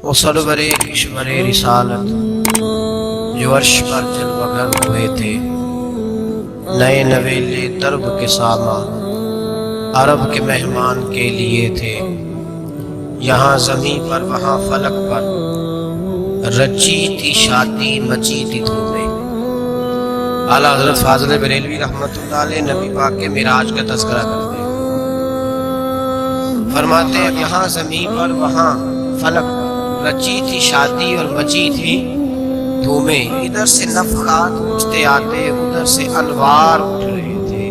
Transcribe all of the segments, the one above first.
وہ سرور کشور رسالت جو عرش پر جلوہ گر ہوئے تھے، نئے نویلے درب کے ساما عرب کے مہمان کے لیے تھے۔ یہاں زمین پر وہاں فلک پر رچی تھی شادی مچی تھی دھومیں۔ اعلیٰ حضرت فاضل بریلوی رحمۃ اللہ علیہ نبی پاک کے معراج کا تذکرہ کرتے ہیں، فرماتے ہیں یہاں زمین پر وہاں فلک پر رچی تھی شادی اور مچی تھی دھومیں۔ ادھر سے نفخات اٹھتے آتے، ادھر سے انوار اٹھ رہے تھے،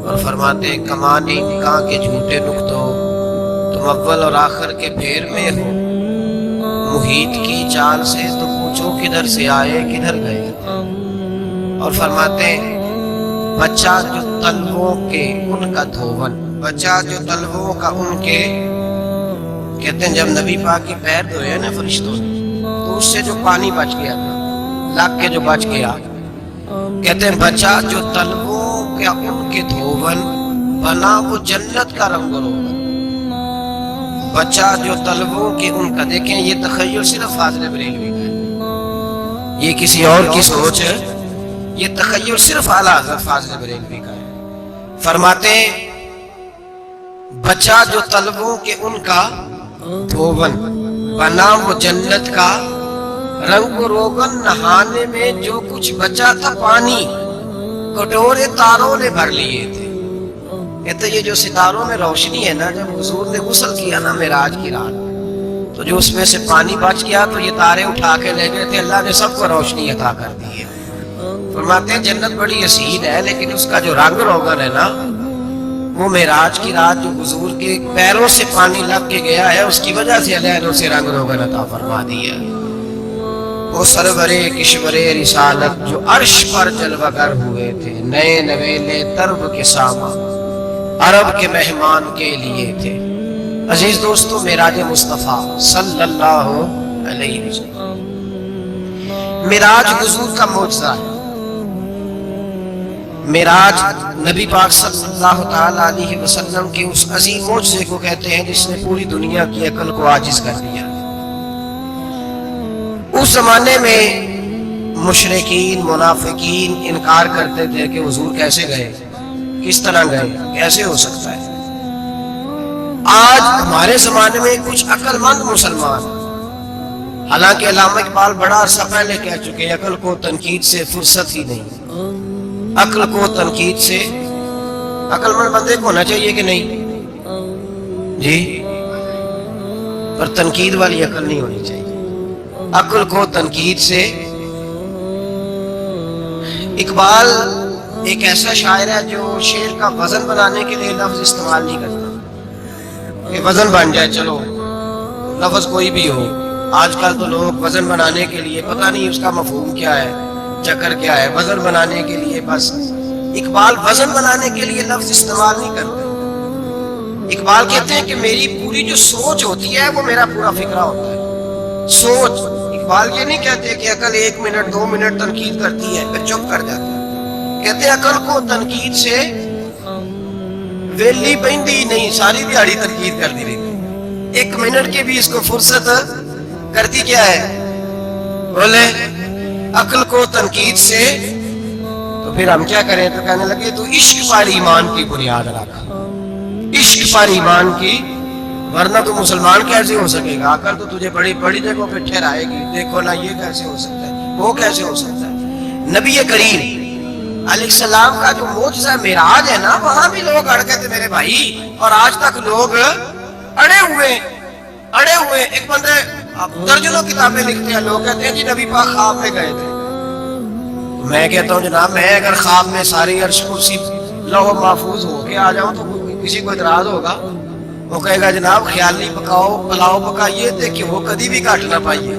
اور فرماتے ہیں کمانی نکاح کے جھوٹے نقطوں، تم اول اور آخر کے پھیر میں ہو، محیط کی چال سے تو پوچھو کدھر سے آئے کدھر گئے۔ اور فرماتے ہیں بچہ جو تلووں کے ان کا دھون، بچہ جو تلووں کا ان کے، کہتے ہیں جب نبی پاک کی پیر دھوئے نا فرشتوں نے تو اس سے جو پانی بچ گیا تھا، لگ کے جو بچ گیا، کہتے ہیں بچہ جو تلووں کا ان کے دھون بنا وہ جنت کا رنگ روغن۔ بچہ جو تلووں کے ان کا، دیکھیں یہ تخیل صرف فاضل بریلوی کا ہے، یہ کسی اور کی سوچ ہے، یہ تخیل صرف اعلیٰ حضرت فاضل بریلوی کا ہے۔ فرماتے ہیں بچہ جو تلووں کے ان کا دھون بنا وہ جنت کا رنگ و روغن، نہانے میں جو کچھ بچا تھا پانی کٹورے تاروں نے بھر لیے تھے۔ کہتے یہ جو ستاروں میں روشنی ہے نا، جب حضور نے غسل کیا نا معراج کی رات، تو جو اس میں سے پانی بچ گیا تو یہ تارے اٹھا کے لے گئے تھے، اللہ نے سب کو روشنی عطا کر دی ہے۔ فرماتے ہیں جنت بڑی حسین ہے، لیکن اس کا جو رنگ روغن ہے نا، وہ معراج کی رات جو حضور کے پیروں سے پانی لگ کے گیا ہے، اس کی وجہ سے اللہ نے اسے رنگ روغن عطا فرما دیا۔ وہ سرور کشور رسالت جو عرش پر جلوہ گر ہوئے تھے، نئے نویلے درب کے ساما عرب کے مہمان کے لیے تھے۔ عزیز دوستو، معراج مصطفیٰ صلی اللہ علیہ وسلم، معراج حضور کا معجزہ ہے۔ معراج نبی پاک صلی اللہ تعالی علیہ وسلم کے اس عظیم معجزے کو کہتے ہیں جس نے پوری دنیا کی عقل کو عاجز کر دیا۔ اس زمانے میں مشرکین منافقین انکار کرتے تھے کہ حضور کیسے گئے، کس طرح گئے، کیسے ہو سکتا ہے۔ آج ہمارے زمانے میں کچھ عقل مند مسلمان، حالانکہ علامہ اقبال بڑا عرصہ پہلے کہہ چکے عقل کو تنقید سے فرصت ہی نہیں، عقل کو تنقید سے، عقل مند بندے کو ہونا چاہیے کہ نہیں جی، پر تنقید والی عقل نہیں ہونی چاہیے، عقل کو تنقید سے۔ اقبال ایک ایسا شاعر ہے جو شعر کا وزن بنانے کے لیے لفظ استعمال نہیں کرتا کہ وزن بن جائے، چلو لفظ کوئی بھی ہو۔ آج کل تو لوگ وزن بنانے کے لیے پتہ نہیں اس کا مفہوم کیا ہے، چکر کیا ہے، وزن بنانے کے لیے بس۔ اقبال وزن بنانے کے لیے لفظ استعمال نہیں کرتے۔ اقبال کہتے ہیں کہ میری پوری جو سوچ ہوتی ہے وہ میرا پورا فکرہ ہوتا ہے، سوچ۔ اقبال یہ نہیں کہتے کہ عقل 1 منٹ 2 منٹ تنقید کرتی ہے پھر چپ کر جاتا ہے، کہتے ہیں عقل کو تنقید سے ویلی پہندی نہیں، ساری دیہڑی تنقید کر دی رہی، 1 منٹ کے بھی اس کو فرصت کرتی کیا ہے، بولے عقل کو تنقید سے۔ تو پھر ہم کیا کریں، تو کہنے لگے تو عشق پر ایمان کی بنیاد رکھ، عشق پر ایمان کی، ورنہ تو مسلمان کیسے ہو سکے گا، عقل تو تجھے بڑی بڑی جگہوں پہ ٹھہرائے گی، دیکھو نا یہ کیسے ہو سکتا ہے، وہ کیسے ہو سکتا ہے۔ نبی کریم علیہ السلام کا جو معجزہ معراج ہے نا، وہاں بھی لوگ اڑ گئے تھے میرے بھائی، اور آج تک لوگ اڑے ہوئے۔ ایک بندے درجنوں کتابیں لکھتے ہیں، لوگ کہتے ہیں جی نبی پاک خواب میں گئے تھے۔ میں کہتا ہوں جناب، میں اگر خواب میں ساری عرش کرسی لوح محفوظ ہو کے آ جاؤں تو کسی کو اعتراض ہوگا؟ وہ کہے گا جناب خیالی پکاؤ پلاؤ پکائیے تھے کہ وہ کبھی بھی کاٹ نہ پائیے،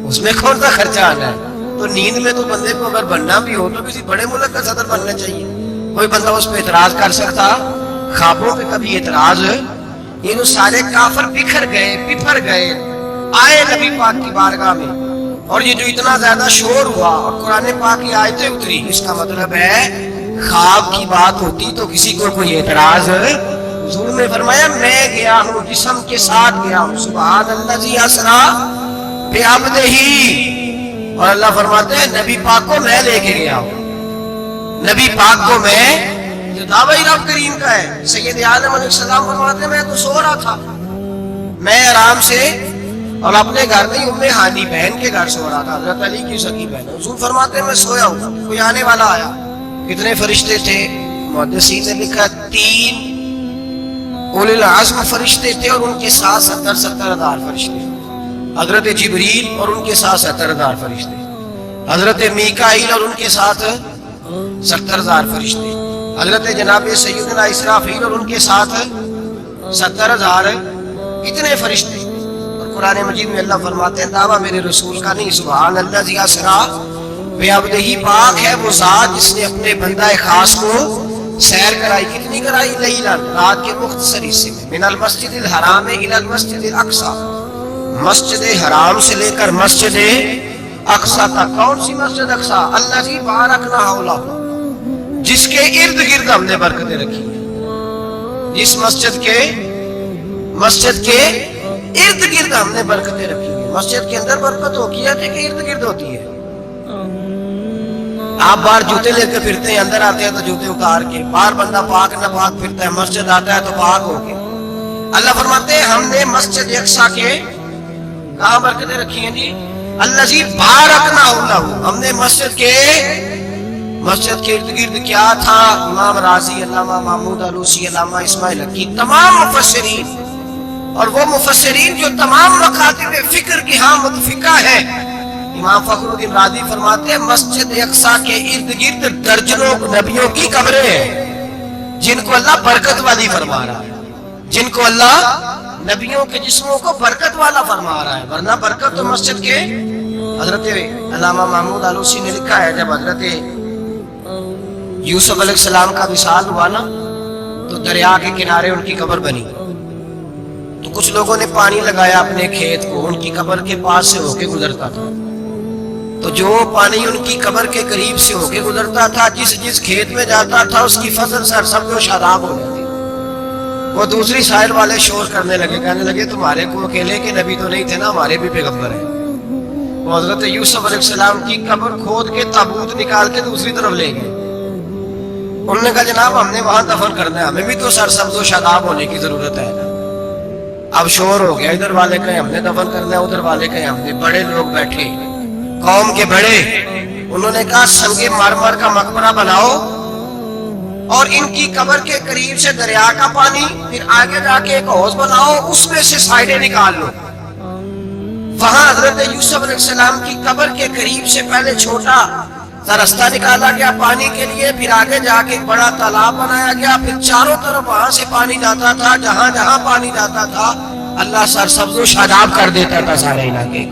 اس میں کون سا خرچہ آنا ہے۔ تو نیند میں تو بندے کو اگر بننا بھی ہو تو کسی بڑے ملک کا صدر بننا چاہیے، کوئی بندہ اس پہ اعتراض کر سکتا؟ خوابوں پہ کبھی اعتراض؟ یہ جو سارے کافر بکھر گئے آئے نبی پاک کی بارگاہ میں، اور یہ جو اتنا زیادہ شور ہوا اور قرآن پاک کی آیتیں اتری، اس کا مطلب ہے خواب کی بات ہوتی تو کسی کو کوئی اعتراض حضور نے فرمایا میں گیا ہوں جسم کے ساتھ گیا ہوں، سبحان الذی اسرا بعبدہ، اور اللہ فرماتے ہیں نبی پاک کو میں لے کے گیا ہوں، نبی پاک کو میں، جو دعوی رب کریم کا ہے۔ سید عالم علیہ السلام فرماتے ہیں میں تو سو رہا تھا، میں آرام سے، اور اپنے گھر نہیں ام ہانی بہن کے گھر سو رہا تھا، حضرت علی کی سکی بہن۔ حضور فرماتے ہیں میں سویا ہوں، کوئی آنے والا آیا، کتنے فرشتے تھے؟ محدثین نے لکھا 3 اولی العزم فرشتے تھے، اور ان کے ساتھ 70,000 فرشتے، حضرت جبریل اور ان کے ساتھ 70,000 فرشتے، حضرت میکائیل اور ان کے ساتھ 70,000 فرشتے، حضرت جناب سیدنا اسرافیل اور ان کے ساتھ 70,000، اتنے فرشتے۔ اور قرآن مجید میں اللہ فرماتے ہیں دعویٰ میرے رسول کا نہیں، سبحان الذی اسرا بعبدہ، پاک ہے وہ ذات جس نے اپنے بندہ خاص کو سیر کرائی، کتنی کرائی؟ لیلا، رات کے مختصر حصے میں، من المسجد الحرام الی المسجد الاقصی، مسجد حرام سے لے کر مسجد اقصی تک۔ کون سی مسجد اقصی؟ الذی بارکنا حولہ، جس کے ارد گرد ہم نے برکتیں رکھی ہیں، جس مسجد کے ارد گرد ہم نے برکتیں رکھی ہیں۔ مسجد کے اندر برکت ہوتی ہے کہ ارد گرد ہوتی ہے؟ آپ باہر جوتے لے کے پھرتے ہیں، اندر آتے ہیں تو جوتے اتار کے، باہر بندہ پاک نہ پاک پھرتا ہے، مسجد آتا ہے تو پاک ہو کے۔ اللہ فرماتے ہیں ہم نے مسجد اقصی کے کہاں برکتیں رکھی ہیں جی؟ الذی بارکنا حولہ، ہم نے مسجد کے ارد گرد کیا تھا؟ امام راضی، علامہ محمود آلوسی، علامہ اسماعیل حقی، تمام مفسرین، اور وہ مفسرین جو تمام مکاتب فکر کی ہاں متفقہ ہے، امام فخر الدین رازی فرماتے ہیں مسجد اقصی کے ارد گرد درجنوں نبیوں کی قبریں ہیں جن کو اللہ برکت والی فرما رہا ہے، جن کو اللہ نبیوں کے جسموں کو برکت والا فرما رہا ہے، ورنہ برکت تو مسجد کے۔ حضرت علامہ محمود آلوسی نے لکھا ہے جب حضرت یوسف علیہ السلام کا وصال ہوا نا تو دریا کے کنارے ان کی قبر بنی، تو کچھ لوگوں نے پانی لگایا اپنے کھیت کو، ان کی قبر کے پاس سے ہو کے گزرتا تھا، تو جو پانی ان کی قبر کے قریب سے ہو کے گزرتا تھا، جس کھیت میں جاتا تھا اس کی فصل سرسبز و شاداب ہو جاتی۔ وہ دوسری سائر والے شور کرنے لگے، کہنے لگے تمہارے کو اکیلے کے نبی تو نہیں تھے نا، ہمارے بھی پیغمبر ہیں۔ وہ حضرت یوسف علیہ السلام کی قبر کھود کے تابوت نکال کے دوسری طرف لے گئے۔ انہوں نے کہا جناب ہم نے وہاں دفن کرنا ہے، ہمیں بھی تو سرسبز و شاداب ہونے کی ضرورت ہے۔ اب شور ہو گیا، ادھر والے کہیں ہم نے دفن کرنا ہے، ادھر والے کہیں ہم نے۔ بڑے لوگ بیٹھے، قوم کے بڑے، انہوں نے کہا سنگ مرمر کا مقبرہ بناؤ اور ان کی قبر کے قریب سے دریا کا پانی، پھر آگے جا کے ایک حوض بناؤ، اس میں سے سائڈیں نکال لو۔ وہاں حضرت یوسف علیہ السلام کی قبر کے قریب سے پہلے چھوٹا سا رستہ نکالا گیا پانی کے لیے، پھر آگے جا کے بڑا تالاب بنایا گیا، پھر چاروں طرف وہاں سے پانی جاتا تھا، جہاں جہاں پانی جاتا تھا اللہ سرسبز و شاداب کر دیتا تھا سارے علاقے۔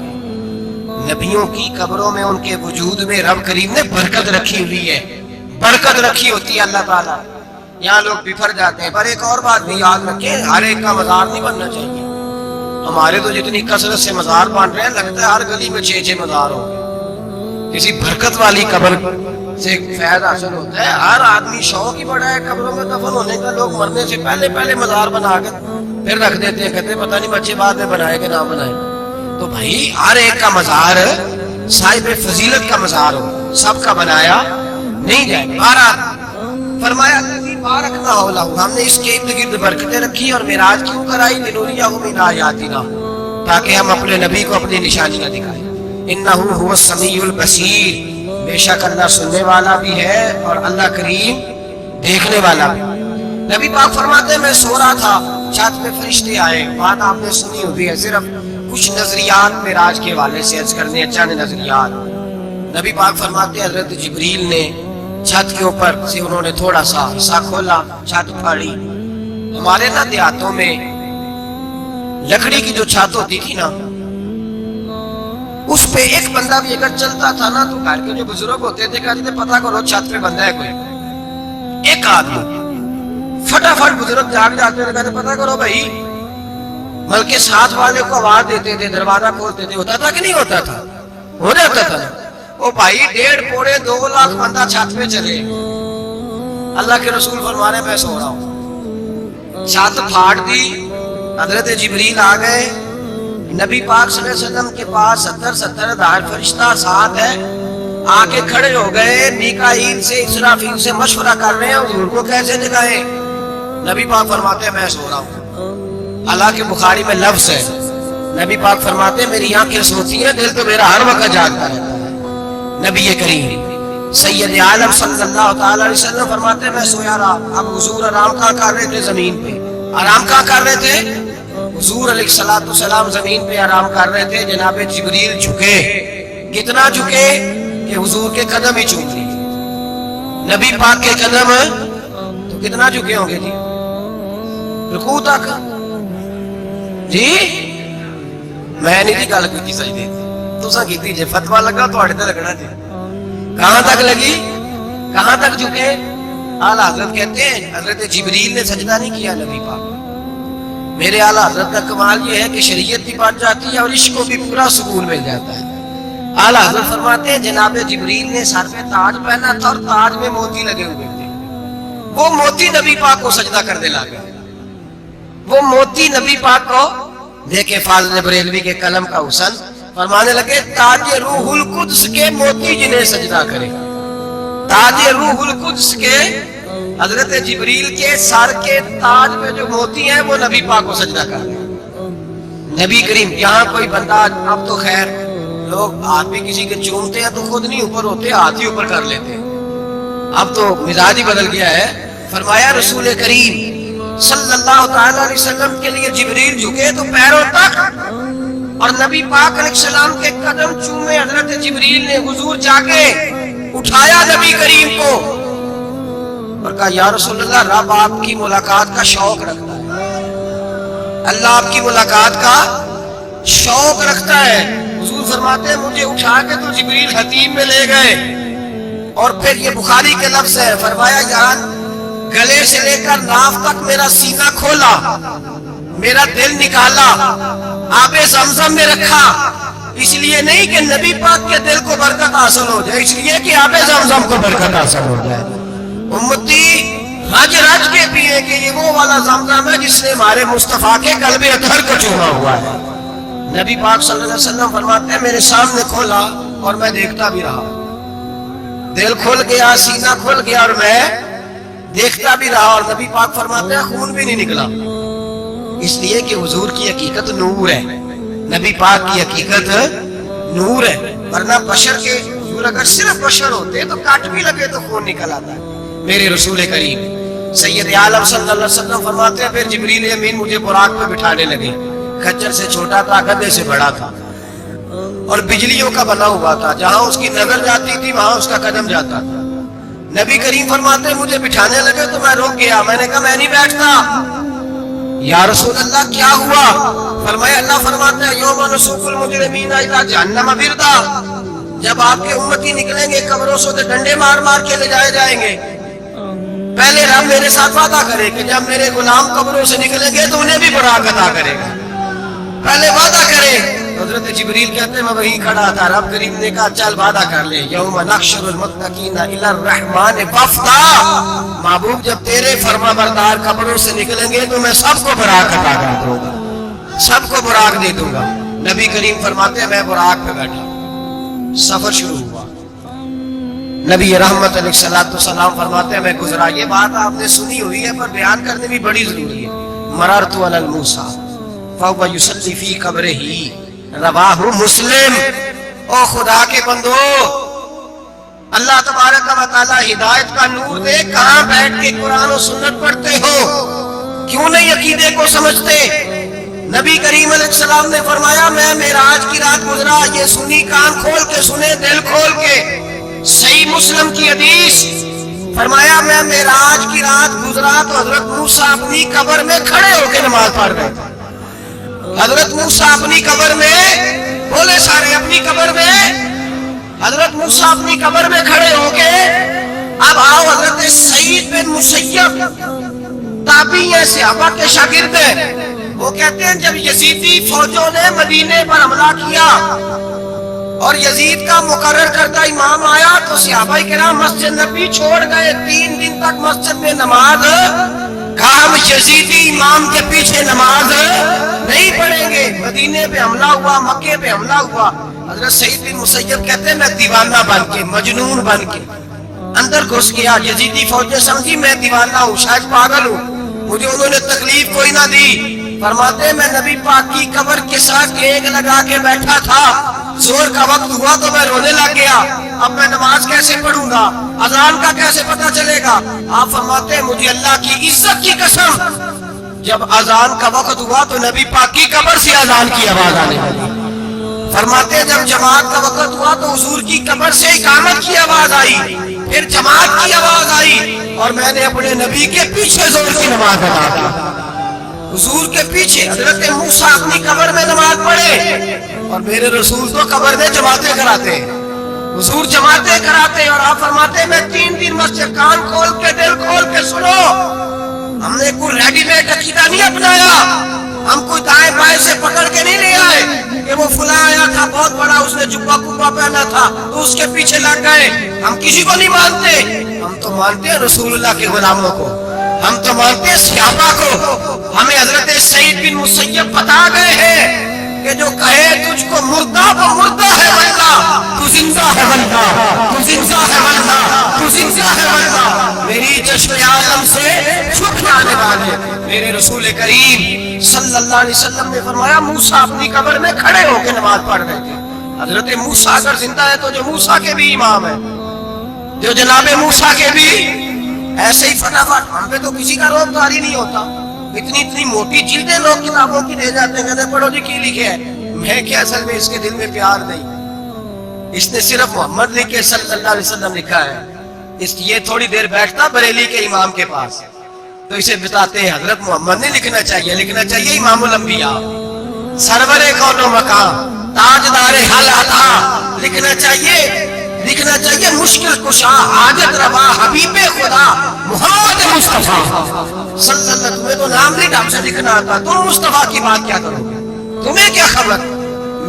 نبیوں کی قبروں میں ان کے وجود میں رب کریم نے برکت رکھی ہوئی ہے، برکت رکھی ہوتی ہے اللہ تعالیٰ۔ یہاں لوگ بفر جاتے ہیں، پر ایک اور بات بھی یاد رکھیں، ہر ایک کا مزار نہیں بننا چاہیے۔ ہمارے تو جتنی کثرت سے مزار بن رہے ہیں، لگتا ہے ہر گلی میں 6 مزار ہوں گے۔ کسی برکت والی قبر سے فیض حاصل ہوتا ہے۔ ہر آدمی شوق ہی بڑا ہے قبروں میں دفن ہونے کا، لوگ مرنے سے پہلے مزار بنا کے پھر رکھ دیتے ہیں، کہتے ہیں پتہ نہیں بچے بعد میں بنائے کہ نہ بنائے۔ تو بھائی ہر ایک کا مزار صاحب فضیلت کا مزار ہو، سب کا بنایا نہیں جائے۔ فرمایا الذی بارکنا حولہ، ہم نے اس کے ارد گرد برکتیں رکھی، اور معراج کیوں کرائی؟ لنریہ من آیاتنا، تاکہ ہم اپنے نبی کو اپنی نشانیاں دکھائیں۔ انہ هو السمیع البصیر، بے شک اللہ سننے والا بھی ہے اور اللہ کریم دیکھنے والا بھی۔ نبی پاک فرماتے ہیں میں سو رہا تھا، چھت پہ فرشتے آئے، بات آپ نے سنی ہوئی ہے، صرف کچھ نظریات معراج کے حوالے سے عرض کرنے، چند نظریات۔ نبی پاک فرماتے ہیں حضرت جبریل نے چھت کے اوپر سے انہوں نے تھوڑا سا حصہ کھولا، چھت پھاڑی۔ ہمارے نا دیہاتوں میں لکڑی کی جو چھت ہوتی تھی نا، اس پہ ایک بندہ بھی اگر چلتا تھا نا تو گھر کے جو بزرگ ہوتے تھے کہتے تھے پتہ کرو چھت پہ بندہ ہے کوئی۔ ایک آدمی فٹافٹ بزرگ جاگ جاتے تھے، کہتے پتہ کرو بھائی، بلکہ ساتھ والے کو آواز دیتے تھے، دروازہ کھولتے تھے۔ ہوتا تھا کہ نہیں ہوتا تھا؟ ہو جاتا تھا نا۔ او بھائی 1.5 پونے 2 لاکھ بندہ چھت پہ چلے، اللہ کے رسول فرما رہے میں سو رہا ہوں، چھت پھاڑ دی، حضرت جبریل آ گئے، نبی پاک صلی اللہ علیہ وسلم کے پاس 70,000 فرشتہ ساتھ ہے، آ کے کھڑے ہو گئے، میکائیل سے اسرافیل سے مشورہ کر رہے ہیں حضور کو کیسے جگائیں۔ نبی پاک فرماتے ہیں میں سو رہا ہوں۔ حالانکہ بخاری میں لفظ ہے، نبی پاک فرماتے ہیں میری آنکھیں سوتی ہیں، دل تو میرا ہر وقت جاگتا رہتا ہے۔ نبی کریم سید عالم صلی اللہ تعالی علیہ وسلم فرماتے ہیں میں سویا رہا۔ اب حضور آرام کہاں کر رہے تھے؟ زمین پہ۔ آرام کہاں کر رہے تھے؟ حضور علیہ السلام زمین پہ آرام کر رہے تھے، جناب جبریل جھکے، کتنا جھکے کہ حضور کے قدم ہی چوم لیے۔ نبی پاک کے قدم تو کتنا جھکے ہوں گے جی؟ رکوع تک جی؟ میں نہیں دی گل کی سجدے دی، تساں کیتی جے، فتوی لگا تواڈے تے لگنا جی۔ کہاں تک لگی؟ کہاں تک جھکے؟ اعلیٰ حضرت کہتے ہیں حضرت جبریل نے سجدہ نہیں کیا نبی پاک۔ میرے اعلیٰ حضرت کا کمال یہ ہے کہ شریعت بھی بن جاتی ہے اور عشق کو بھی پورا سکون مل جاتا ہے۔ اعلیٰ حضرت فرماتے ہیں جناب جبریل نے سر پہ تاج پہنا تھا اور تاج میں موتی لگے ہوئے تھے، وہ موتی نبی پاک کو سجدہ کرنے لگا، وہ موتی نبی پاک کو دیکھے۔ فاضل بریلوی کے قلم کا حسن فرمانے لگے تاج روح القدس کے موتی جنہیں سجدہ کرے، تاج روح القدس کے حضرت جبریل کے سر کے تاج میں جو موتی ہیں وہ نبی پاک کو سجدہ کر رہے۔ نبی کریم یہاں کوئی بندہ، اب تو خیر لوگ ہاتھ بھی کسی کے چومتے ہیں تو خود نہیں اوپر ہوتے، ہاتھ ہی اوپر کر لیتے ہیں، اب تو مزاج ہی بدل گیا ہے۔ فرمایا رسول کریم صلی اللہ تعالی علیہ وسلم کے لیے جبریل جھکے تو پیروں تک، اور نبی پاک علیہ السلام کے قدم چومے حضرت جبریل نے۔ حضور جا کے اٹھایا نبی کریم کو اور کہا یا رسول اللہ، رب آپ کی ملاقات کا شوق رکھتا ہے، اللہ آپ کی ملاقات کا شوق رکھتا ہے۔ حضور فرماتے ہیں مجھے اٹھا کے تو جبریل حتیم میں لے گئے، اور پھر یہ بخاری کے لفظ ہے، فرمایا یہاں گلے سے لے کر ناف تک میرا سینہ کھولا، میرا دل نکالا، آب زمزم میں رکھا، اس لیے نہیں کہ نبی پاک کے دل کو برکت حاصل ہو جائے، اس لیے کہ آب زمزم کو برکت حاصل ہو جائے۔ امتی رج رج کے پیے کہ یہ وہ والا زمزم ہے جس نے ہمارے مصطفیٰ کے قلب اطہر کو چوما ہوا ہے۔ نبی پاک صلی اللہ علیہ وسلم فرماتے ہیں میرے سامنے کھولا اور میں دیکھتا بھی رہا، دل کھل گیا، سینہ کھل گیا اور میں دیکھتا بھی رہا، اور نبی پاک فرماتے ہیں خون بھی نہیں نکلا، اس لیے کہ حضور کی حقیقت نور ہے، نبی پاک کی حقیقت نور ہے، ورنہ بشر کے حضور اگر صرف بشر ہوتے تو کاٹ بھی لگے تو خون نکل آتا ہے۔ میرے رسول کریم سید عالم صلی اللہ علیہ وسلم فرماتے ہیں پھر جبریل امین مجھے براق پہ بٹھانے لگے، کھچر سے چھوٹا تھا، گدھے سے بڑا تھا، اور بجلیوں کا بنا ہوا تھا، جہاں اس کی نظر جاتی تھی وہاں اس کا قدم جاتا تھا۔ نبی کریم فرماتے ہیں مجھے بٹھانے لگے تو میں رک گیا، میں نے کہا میں نہیں بیٹھتا۔ یا رسول اللہ کیا ہوا؟ فرمایا اللہ فرماتے ہیں یوم نسوق المجرمین الی جہنم وردا، جب آپ کے امتی نکلیں گے قبروں سے ڈنڈے مار مار کے لے جائے جائیں گے، پہلے رب میرے ساتھ وعدہ کرے کہ جب میرے غلام قبروں سے نکلیں گے تو انہیں بھی براق عطا کرے گا، پہلے وعدہ کرے۔ حضرت جبریل کہتے ہیں میں وہیں کھڑا تھا، رب کریم نے کہا چل وعدہ کر لے، یوم نحشر المتقین الی الرحمن وفدا، محبوب جب تیرے فرما بردار قبروں سے نکلیں گے تو میں سب کو براق عطا کر دوں گا، سب کو براق دے دوں گا۔ نبی کریم فرماتے ہیں میں براق پہ بیٹھا، سفر شروع ہوا، نبی رحمت علیہ السلام فرماتے ہیں میں گزرا۔ یہ بات آپ نے سنی ہوئی ہے پر بیان کرنے بھی بڑی ضروری ہے۔ مررت علی الموسیٰ فہو یصلی فی قبرہ، رواہ مسلم۔ او خدا کے بندو، اللہ تبارک و تعالی ہدایت کا نور دے، کہاں بیٹھ کے قرآن و سنت پڑھتے ہو؟ کیوں نہیں عقیدے کو سمجھتے؟ نبی کریم علیہ السلام نے فرمایا میں معراج کی رات گزرا، یہ سنی کان کھول کے سنے، دل کھول کے، صحیح مسلم کی حدیث، فرمایا میں معراج کی رات گزرا تو حضرت موسیٰ اپنی قبر میں کھڑے ہو کے نماز پڑھ رہے تھے۔ حضرت موسیٰ اپنی قبر میں، بولے سارے اپنی قبر میں، حضرت موسیٰ اپنی قبر میں کھڑے ہو کے، اب آؤ حضرت سعید بن مسیب تابعی ہیں، صحابہ کے شاگرد ہیں، وہ کہتے ہیں جب یزیدی فوجوں نے مدینے پر حملہ کیا اور یزید کا مقرر کردہ امام آیا تو صحابہ کرام مسجد نبی چھوڑ گئے، 3 دن تک مسجد میں نماز کہا ہم یزیدی امام کے پیچھے نماز نہیں پڑھیں گے. مدینے پہ حملہ ہوا, مکے پہ حملہ ہوا. حضرت سعید بن مسیب کہتے ہیں میں دیوانہ بن کے, مجنون بن کے اندر گھس گیا. یزیدی فوجیں سمجھی میں دیوانہ ہوں, شاید پاگل ہوں, مجھے انہوں نے تکلیف کوئی نہ دی. فرماتے میں نبی پاک کی قبر کے ساتھ ایک لگا کے بیٹھا تھا, زور کا وقت ہوا تو میں رونے لگ گیا. اب میں نماز کیسے پڑھوں گا, اذان کا کیسے پتہ چلے گا. آپ فرماتے ہیں مجھے اللہ کی عزت کی قسم, جب اذان کا وقت ہوا تو نبی پاک کی قبر سے اذان کی آواز آنے لگی. فرماتے ہیں جب جماعت کا وقت ہوا تو حضور کی قبر سے اقامت کی آواز آئی, پھر جماعت کی آواز آئی, اور میں نے اپنے نبی کے پیچھے زور کی نماز ادا کی. حضور کے پیچھے حضرت موسیٰ اپنی قبر میں نماز پڑھے, اور میرے رسول تو قبر میں جماعتیں کراتے ہیں. حضور جماعتیں کراتے ہیں, اور آپ فرماتے ہیں میں 3 دن مسجد کان کھول کے دل کھول کے سنو, ہم نے کوئی ریڈی میڈ عقیدہ نہیں اپنایا, ہم کوئی دائیں بائیں سے پکڑ کے نہیں لے آئے کہ وہ فلاں آیا تھا بہت بڑا, اس نے جبہ کبا پہنا تھا تو اس کے پیچھے لگ گئے. ہم کسی کو نہیں مانتے, ہم تو مانتے ہیں رسول اللہ کے غلاموں کو, ہم تو مانتے ہیں صحابہ کو. ہمیں حضرت سعید بن مسیب بتا گئے ہیں کہ جو کہے تجھ کو مردہ وہ مردہ ہے واللہ, تو زندہ ہے واللہ, تو زندہ ہے واللہ, تو زندہ ہے واللہ. میری جشن عالم سے چھپ جانے والے میرے رسول کریم صلی اللہ علیہ وسلم نے فرمایا موسیٰ اپنی قبر میں کھڑے ہو کے نماز پڑھ رہے تھے. حضرت موسیٰ اگر زندہ ہے تو جو موسیٰ کے بھی امام ہے, جو جناب موسیٰ کے بھی ایسے ہی فٹافٹ. ہم پہ تو کسی کا روب داری نہیں ہوتا, اتنی موٹی جلدیں لوگ کتابوں کی دے جاتے ہیں, کہتے ہیں پڑھو جی کی لکھے ہے. میں کیا اصل میں اس کے دل میں پیار نہیں, اس نے صرف محمد لکھے صلی اللہ علیہ وسلم لکھا ہے. اس یہ تھوڑی دیر بیٹھتا بریلی کے امام کے پاس تو اسے بتاتے ہیں حضرت محمد نے لکھنا چاہیے, لکھنا چاہیے امام الانبیاء, سرور کون و مقام, تاجدار حل عطا, لکھنا چاہیے مشکل کشا, حاجت روا, حبیب خدا محمد مصطفیٰ صلی اللہ علیہ وسلم. تمہیں تو نام نہیں ڈھنگ سے لکھنا آتا, تم مصطفیٰ کی بات کیا کرو گے, تمہیں کیا خبر.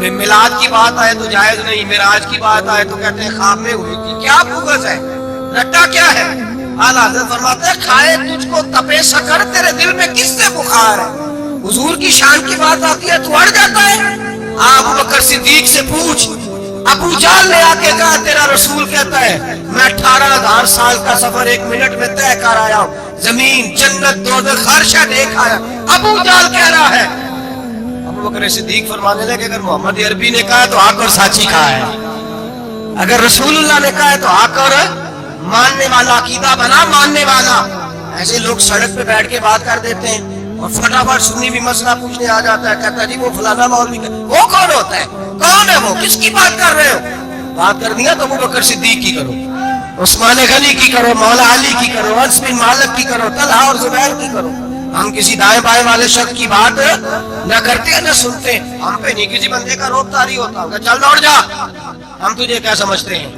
میلاد کی بات آئے تو جائز نہیں, معراج کی بات آئے تو کہتے ہیں خواب میں ہوئی تھی. کیا بغض ہے, رٹا کیا ہے. اعلیٰ حضرت فرماتے ہیں کھائے تجھ کو تپے سکر, تیرے دل میں کس سے بخار ہے. حضور کی شان کی بات آتی ہے تو اڑ جاتا ہے. ابو بکر صدیق سے پوچھ, ابو جہل نے آ کے کہا تیرا رسول کہتا ہے میں 18,000 سال کا سفر 1 منٹ میں طے کر آیا ہوں, زمین جنت دوزخ ہر شے دیکھ آیا. ابو جہل کہہ رہا ہے. ابو بکر صدیق فرمانے لگے اگر محمد عربی نے کہا تو آ کر سچی کہا ہے, اگر رسول اللہ نے کہا ہے تو آ کر ماننے والا, عقیدہ بنا ماننے والا. ایسے لوگ سڑک پہ بیٹھ کے بات کر دیتے ہیں اور فٹافٹ سنی بھی مسئلہ پوچھنے آ جاتا ہے, کہتا ہے جی وہ فلانا مولوی, وہ کون ہوتا ہے, کون ہے وہ, کس کی بات کر رہے ہو. بات کر دیا تو ابو بکر صدیق کی کرو, عثمان غنی کی کرو, مولا علی کی کرو, انس بن مالک کی کرو, طلحہ اور زبیر کی کرو. ہم کسی دائیں بائیں والے شخص کی بات نہ کرتے نہ سنتے. ہم پہ نہیں کسی بندے کا روب طاری ہوتا, چل دوڑ جا. ہم تجھے کیا سمجھتے ہیں,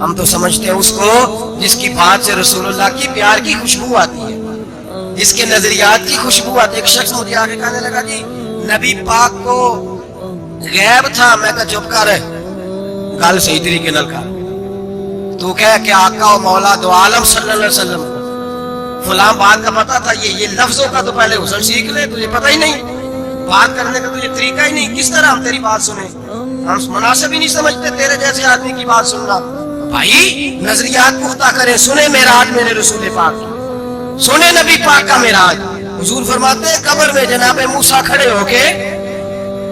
ہم تو سمجھتے ہیں اس کو جس کی بات سے رسول اللہ کی پیار کی خوشبو آتی ہے, جس کے نظریات کی خوشبو آتی ہے. ایک شخص مجھے آگے کہنے لگا جی نبی پاک کو غیب تھا. میں کہا چپ کر ہے, گل صحیح طریقے نال کر. تو کہہ کہ آقا و مولا دو عالم صلی اللہ علیہ وسلم کو فلاں بات کا پتا تھا, یہ لفظوں کا تو پہلے حسن سیکھ لے, تجھے پتہ ہی نہیں, بات کرنے کا تجھے طریقہ ہی نہیں, کس طرح ہم تیری بات سنیں. ہم مناسب ہی نہیں سمجھتے تیرے جیسے آدمی کی بات سننا. بھائی نظریات پختہ کریں, سنیں معراج میرے رسول پاک, سنیں نبی پاک کا معراج. حضور فرماتے ہیں قبر میں جناب موسیٰ کھڑے ہو کے,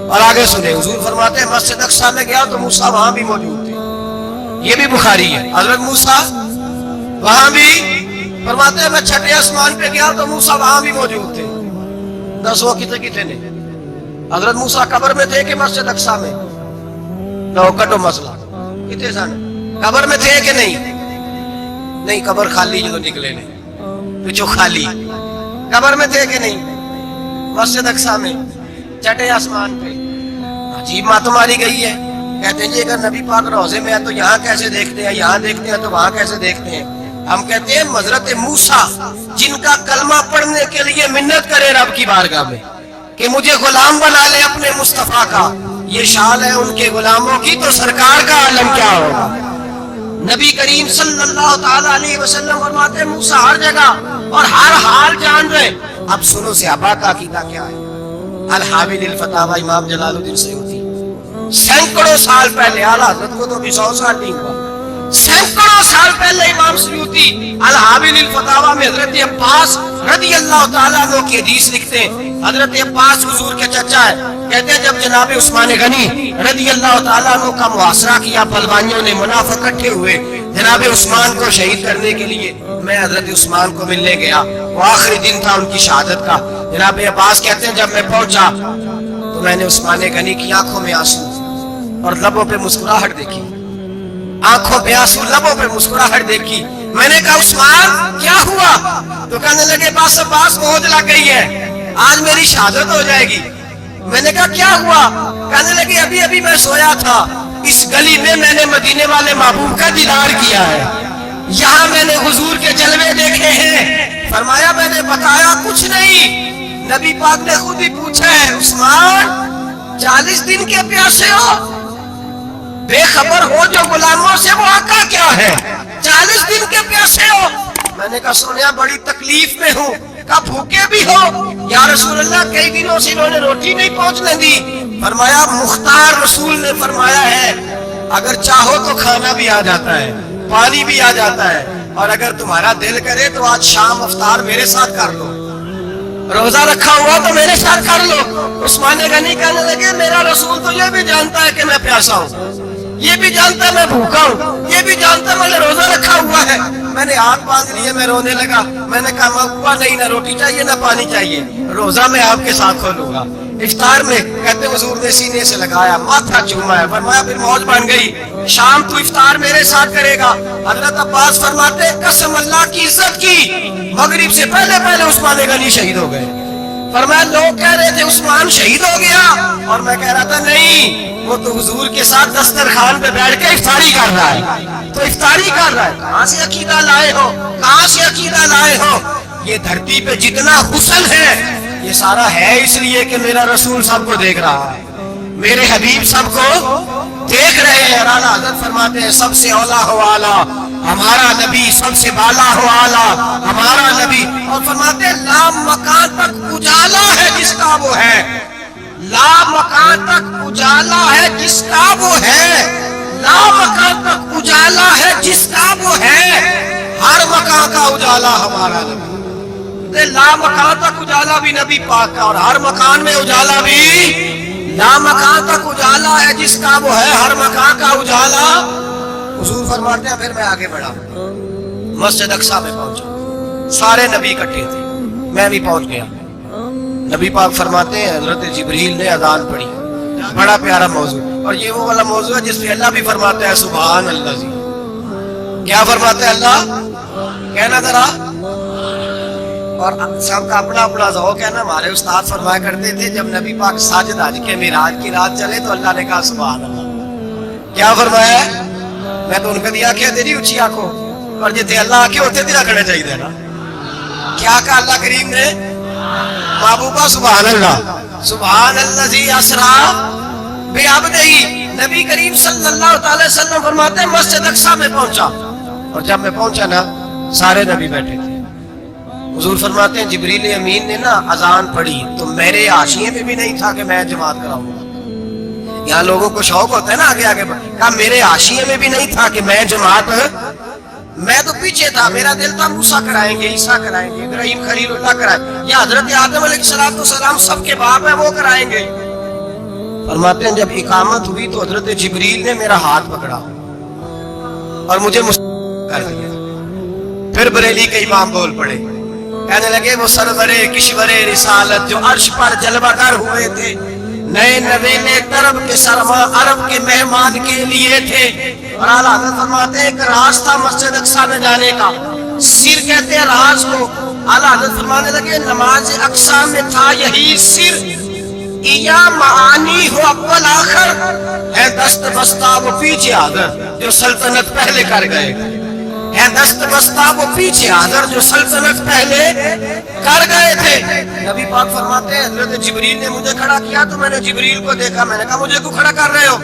اور آگے سنیں حضور فرماتے ہیں مسجد اقصیٰ میں گیا تو موسیٰ وہاں بھی موجود تھے. یہ بھی بخاری ہے. حضرت موسیٰ وہاں بھی فرماتے ہیں میں چھٹے آسمان پہ گیا تو موسیٰ وہاں بھی موجود تھے. 10 وہ کتنے نے حضرت موسیٰ قبر میں تھے کہ مسجد اقصیٰ میں, لو کٹو مسئلہ کتنے سانے قبر میں تھے کہ نہیں, قبر خالی جو نکلے نے پچھو خالی, قبر میں تھے کہ نہیں, مسجد اقصیٰ میں چھٹے آسمان پہ. عجیب بات تمہاری گئی ہے. کہتے ہیں جی اگر نبی پاک روضے میں ہے تو یہاں کیسے دیکھتے ہیں, یہاں دیکھتے ہیں تو وہاں کیسے دیکھتے ہیں. ہم کہتے ہیں حضرت موسیٰ جن کا کلمہ پڑھنے کے لیے منت کرے رب کی بارگاہ میں کہ مجھے غلام بنا لے اپنے مصطفیٰ کا, یہ شان ہے ان کے غلاموں کی, تو سرکار کا عالم کیا ہوگا. نبی کریم صلی اللہ تعالی علیہ وسلم فرماتے ہیں موسیٰ ہر جگہ اور ہر حال جان رہے. اب سنو صحابہ کا عقیدہ کیا ہے. الحاوی للفتاوی امام جلال الدین سیوطی سینکڑوں سال پہلے، اعلیٰ حضرت کو تو بھی 100 سال نہیں ہوا، سینکڑوں سال پہلے امام سیوطی الحاوی للفتاوی میں حضرت عباس رضی اللہ تعالیٰ عنہ کی حدیث لکھتے ہیں. حضرت عباس حضور کے چچا ہے. کہتے ہیں جب جناب عثمان غنی رضی اللہ تعالیٰ عنہ کا محاصرہ کیا، پہلوانیوں نے منافق اکٹھے ہوئے جناب عثمان کو شہید کرنے کے لیے، میں حضرت عثمان کو ملنے گیا. وہ آخری دن تھا ان کی شہادت کا. جناب عباس کہتے ہیں جب میں پہنچا تو میں نے عثمان غنی کی آنکھوں میں آنسو اور لبوں پہ مسکراہٹ دیکھی. آنکھوں پہ آنسو، لبوں پہ مسکراہٹ دیکھی. میں نے کہا عثمان کیا ہوا؟ تو کہنے لگے بس عباس موت لگ گئی ہے، آج میری شہادت ہو جائے گی. میں نے کہا کیا ہوا؟ کہنے لگے ابھی ابھی میں سویا تھا، اس گلی میں میں نے مدینے والے محبوب کا دیدار کیا ہے، یہاں میں نے حضور کے جلوے دیکھے ہیں. فرمایا میں نے بتایا کچھ نہیں. نبی پاک نے خود ہی پوچھا ہے عثمان 40 دن کے پیاسے ہو؟ بے خبر ہو جو غلاموں سے، وہ آقا کیا ہے؟ 40 دن کے پیاسے ہو؟ میں نے کہا سنیا بڑی تکلیف میں ہوں. کہا بھوکے بھی ہو؟ یا رسول اللہ کئی دنوں سے انہوں نے روٹی نہیں پہنچنے دی. فرمایا مختار رسول نے فرمایا ہے اگر چاہو تو کھانا بھی آ جاتا ہے، پانی بھی آ جاتا ہے، اور اگر تمہارا دل کرے تو آج شام افطار میرے ساتھ کر لو، روزہ رکھا ہوا تو میرے ساتھ کر لو. عثمان غنی کہنے لگے میرا رسول تو یہ بھی جانتا ہے کہ میں پیاسا ہوں، یہ بھی جانتا ہے میں بھوکا ہوں، یہ بھی جانتا ہے میں نے روزہ رکھا ہوا ہے. میں نے ہاتھ باندھ لیے، میں رونے لگا. میں نے کہا مغوا نہیں، نہ روٹی چاہیے نہ پانی چاہیے، روزہ میں آپ کے ساتھ کھولوں گا. افطار میں کہتے حضور نے سینے سے لگایا، ماتھا چوما ہے. فرمایا پھر موج بن گئی، شام تو افطار میرے ساتھ کرے گا. حضرت عباس فرماتے قسم اللہ کی عزت کی مغرب سے پہلے پہلے عثمان غنی شہید ہو گئے. فرمایا لوگ کہہ رہے تھے عثمان شہید ہو گیا، اور میں کہہ رہا تھا نہیں، وہ تو حضور کے ساتھ دسترخوان پہ بیٹھ کے افطاری کر رہا ہے. تو افطاری کر رہا ہے. کہاں سے عقیدہ لائے ہو؟ کہاں سے عقیدہ لائے ہو؟ یہ دھرتی پہ جتنا حسن ہے یہ سارا ہے اس لیے کہ میرا رسول سب کو دیکھ رہا ہے، میرے حبیب سب کو دیکھ رہے ہیں. اعلیٰ حضرت فرماتے ہیں سب سے اولا ہو اعلیٰ ہمارا نبی، سب سے بالا ہو اعلیٰ ہمارا نبی. اور فرماتے ہیں لا مکان تک اجالا ہے جس کا وہ ہے، لا مکان تک اجالا ہے جس کا وہ ہے، لا مکان تک اجالا ہے جس کا وہ ہے، ہر مکان کا اجالا ہمارا نبی. لا مکان تک اجالا بھی نبی پاک کا، اور ہر مکان میں اجالا بھی، لا مکان تک اجالا ہے جس کا وہ ہے، ہر مکان کا اجالا. حضور فرماتے ہیں پھر میں آگے بڑھا، مسجد اقصی میں پہنچا، سارے نبی اکٹھے تھے، میں بھی پہنچ گیا. نبی پاک فرماتے ہیں حضرت جبریل نے اذان پڑھی. بڑا پیارا موضوع، اور یہ وہ والا موضوع ہے جس پہ اللہ بھی فرماتا ہے سبحان اللہ. جی کیا فرماتا ہے اللہ؟ کہنا ذرا. اور سب کا اپنا اپنا ذوق ہے نا. ہمارے استاد فرمایا کرتے تھے جب نبی پاک ساجد حج کے معراج کی رات چلے تو اللہ نے کہا سبحان اللہ. کیا فرمایا ہے؟ میں تو ان کا دیا کیا تیری اچھی آنکھوں، اور جتنے اللہ آنکھیں ہوتے تیرا کھڑے چاہیے نا. کیا کہا اللہ کریم نے؟ محبوبہ سبحان اللہ. سبحان الذی اسریٰ بعبدہ. نبی کریم صلی اللہ تعالی وسلم فرماتے ہیں مسجد اقصی میں پہنچا، اور جب میں پہنچا نا سارے نبی بیٹھے تھے. حضور فرماتے ہیں جبریل امین نے نا اذان پڑھی تو میرے حاشیے میں بھی نہیں تھا کہ میں جماعت کراؤں گا. یہاں لوگوں کو شوق ہوتا ہے نا آگے آگے کہا میرے حاشیے میں بھی نہیں تھا کہ میں جماعت، میں تو پیچھے تھا. میرا دل تھا موسیٰ کرائیں گے، عیسیٰ کرائیں گے، ابراہیم خلیل اللہ کرائیں گے، یا حضرت آدم علیہ السلام سب کے باپ ہیں وہ کرائیں گے. فرماتے ہیں جب اقامت ہوئی تو حضرت جبریل نے میرا ہاتھ پکڑا اور مجھے کر دیا. پھر بریلی کے امام بول پڑے، کہنے لگے وہ سرورے کشورے رسالت جو عرش پر جلوہ گر ہوئے تھے، نئے نویلے طرب کے سرما عرب کے مہمان کے لیے تھے. اور اعلیٰ حضرت فرماتے ہیں ایک راز تھا مسجد اقصی میں جانے کا، سر کہتے ہیں راز کو. اعلیٰ حضرت فرمانے لگے نماز اقصی میں تھا یہی سر، یا معانی ہو اول آخر ہے دست بستہ وہ پیچھے آدر جو سلطنت پہلے کر گئے، ہے دست بستہ وہ پیچھے آدر جو سلطنت پہلے کر گئے تھے. نبی پاک فرماتے ہیں حضرت جبریل نے مجھے کھڑا کیا تو میں نے جبریل کو دیکھا. میں نے کہا مجھے کیوں کھڑا کر رہے ہو؟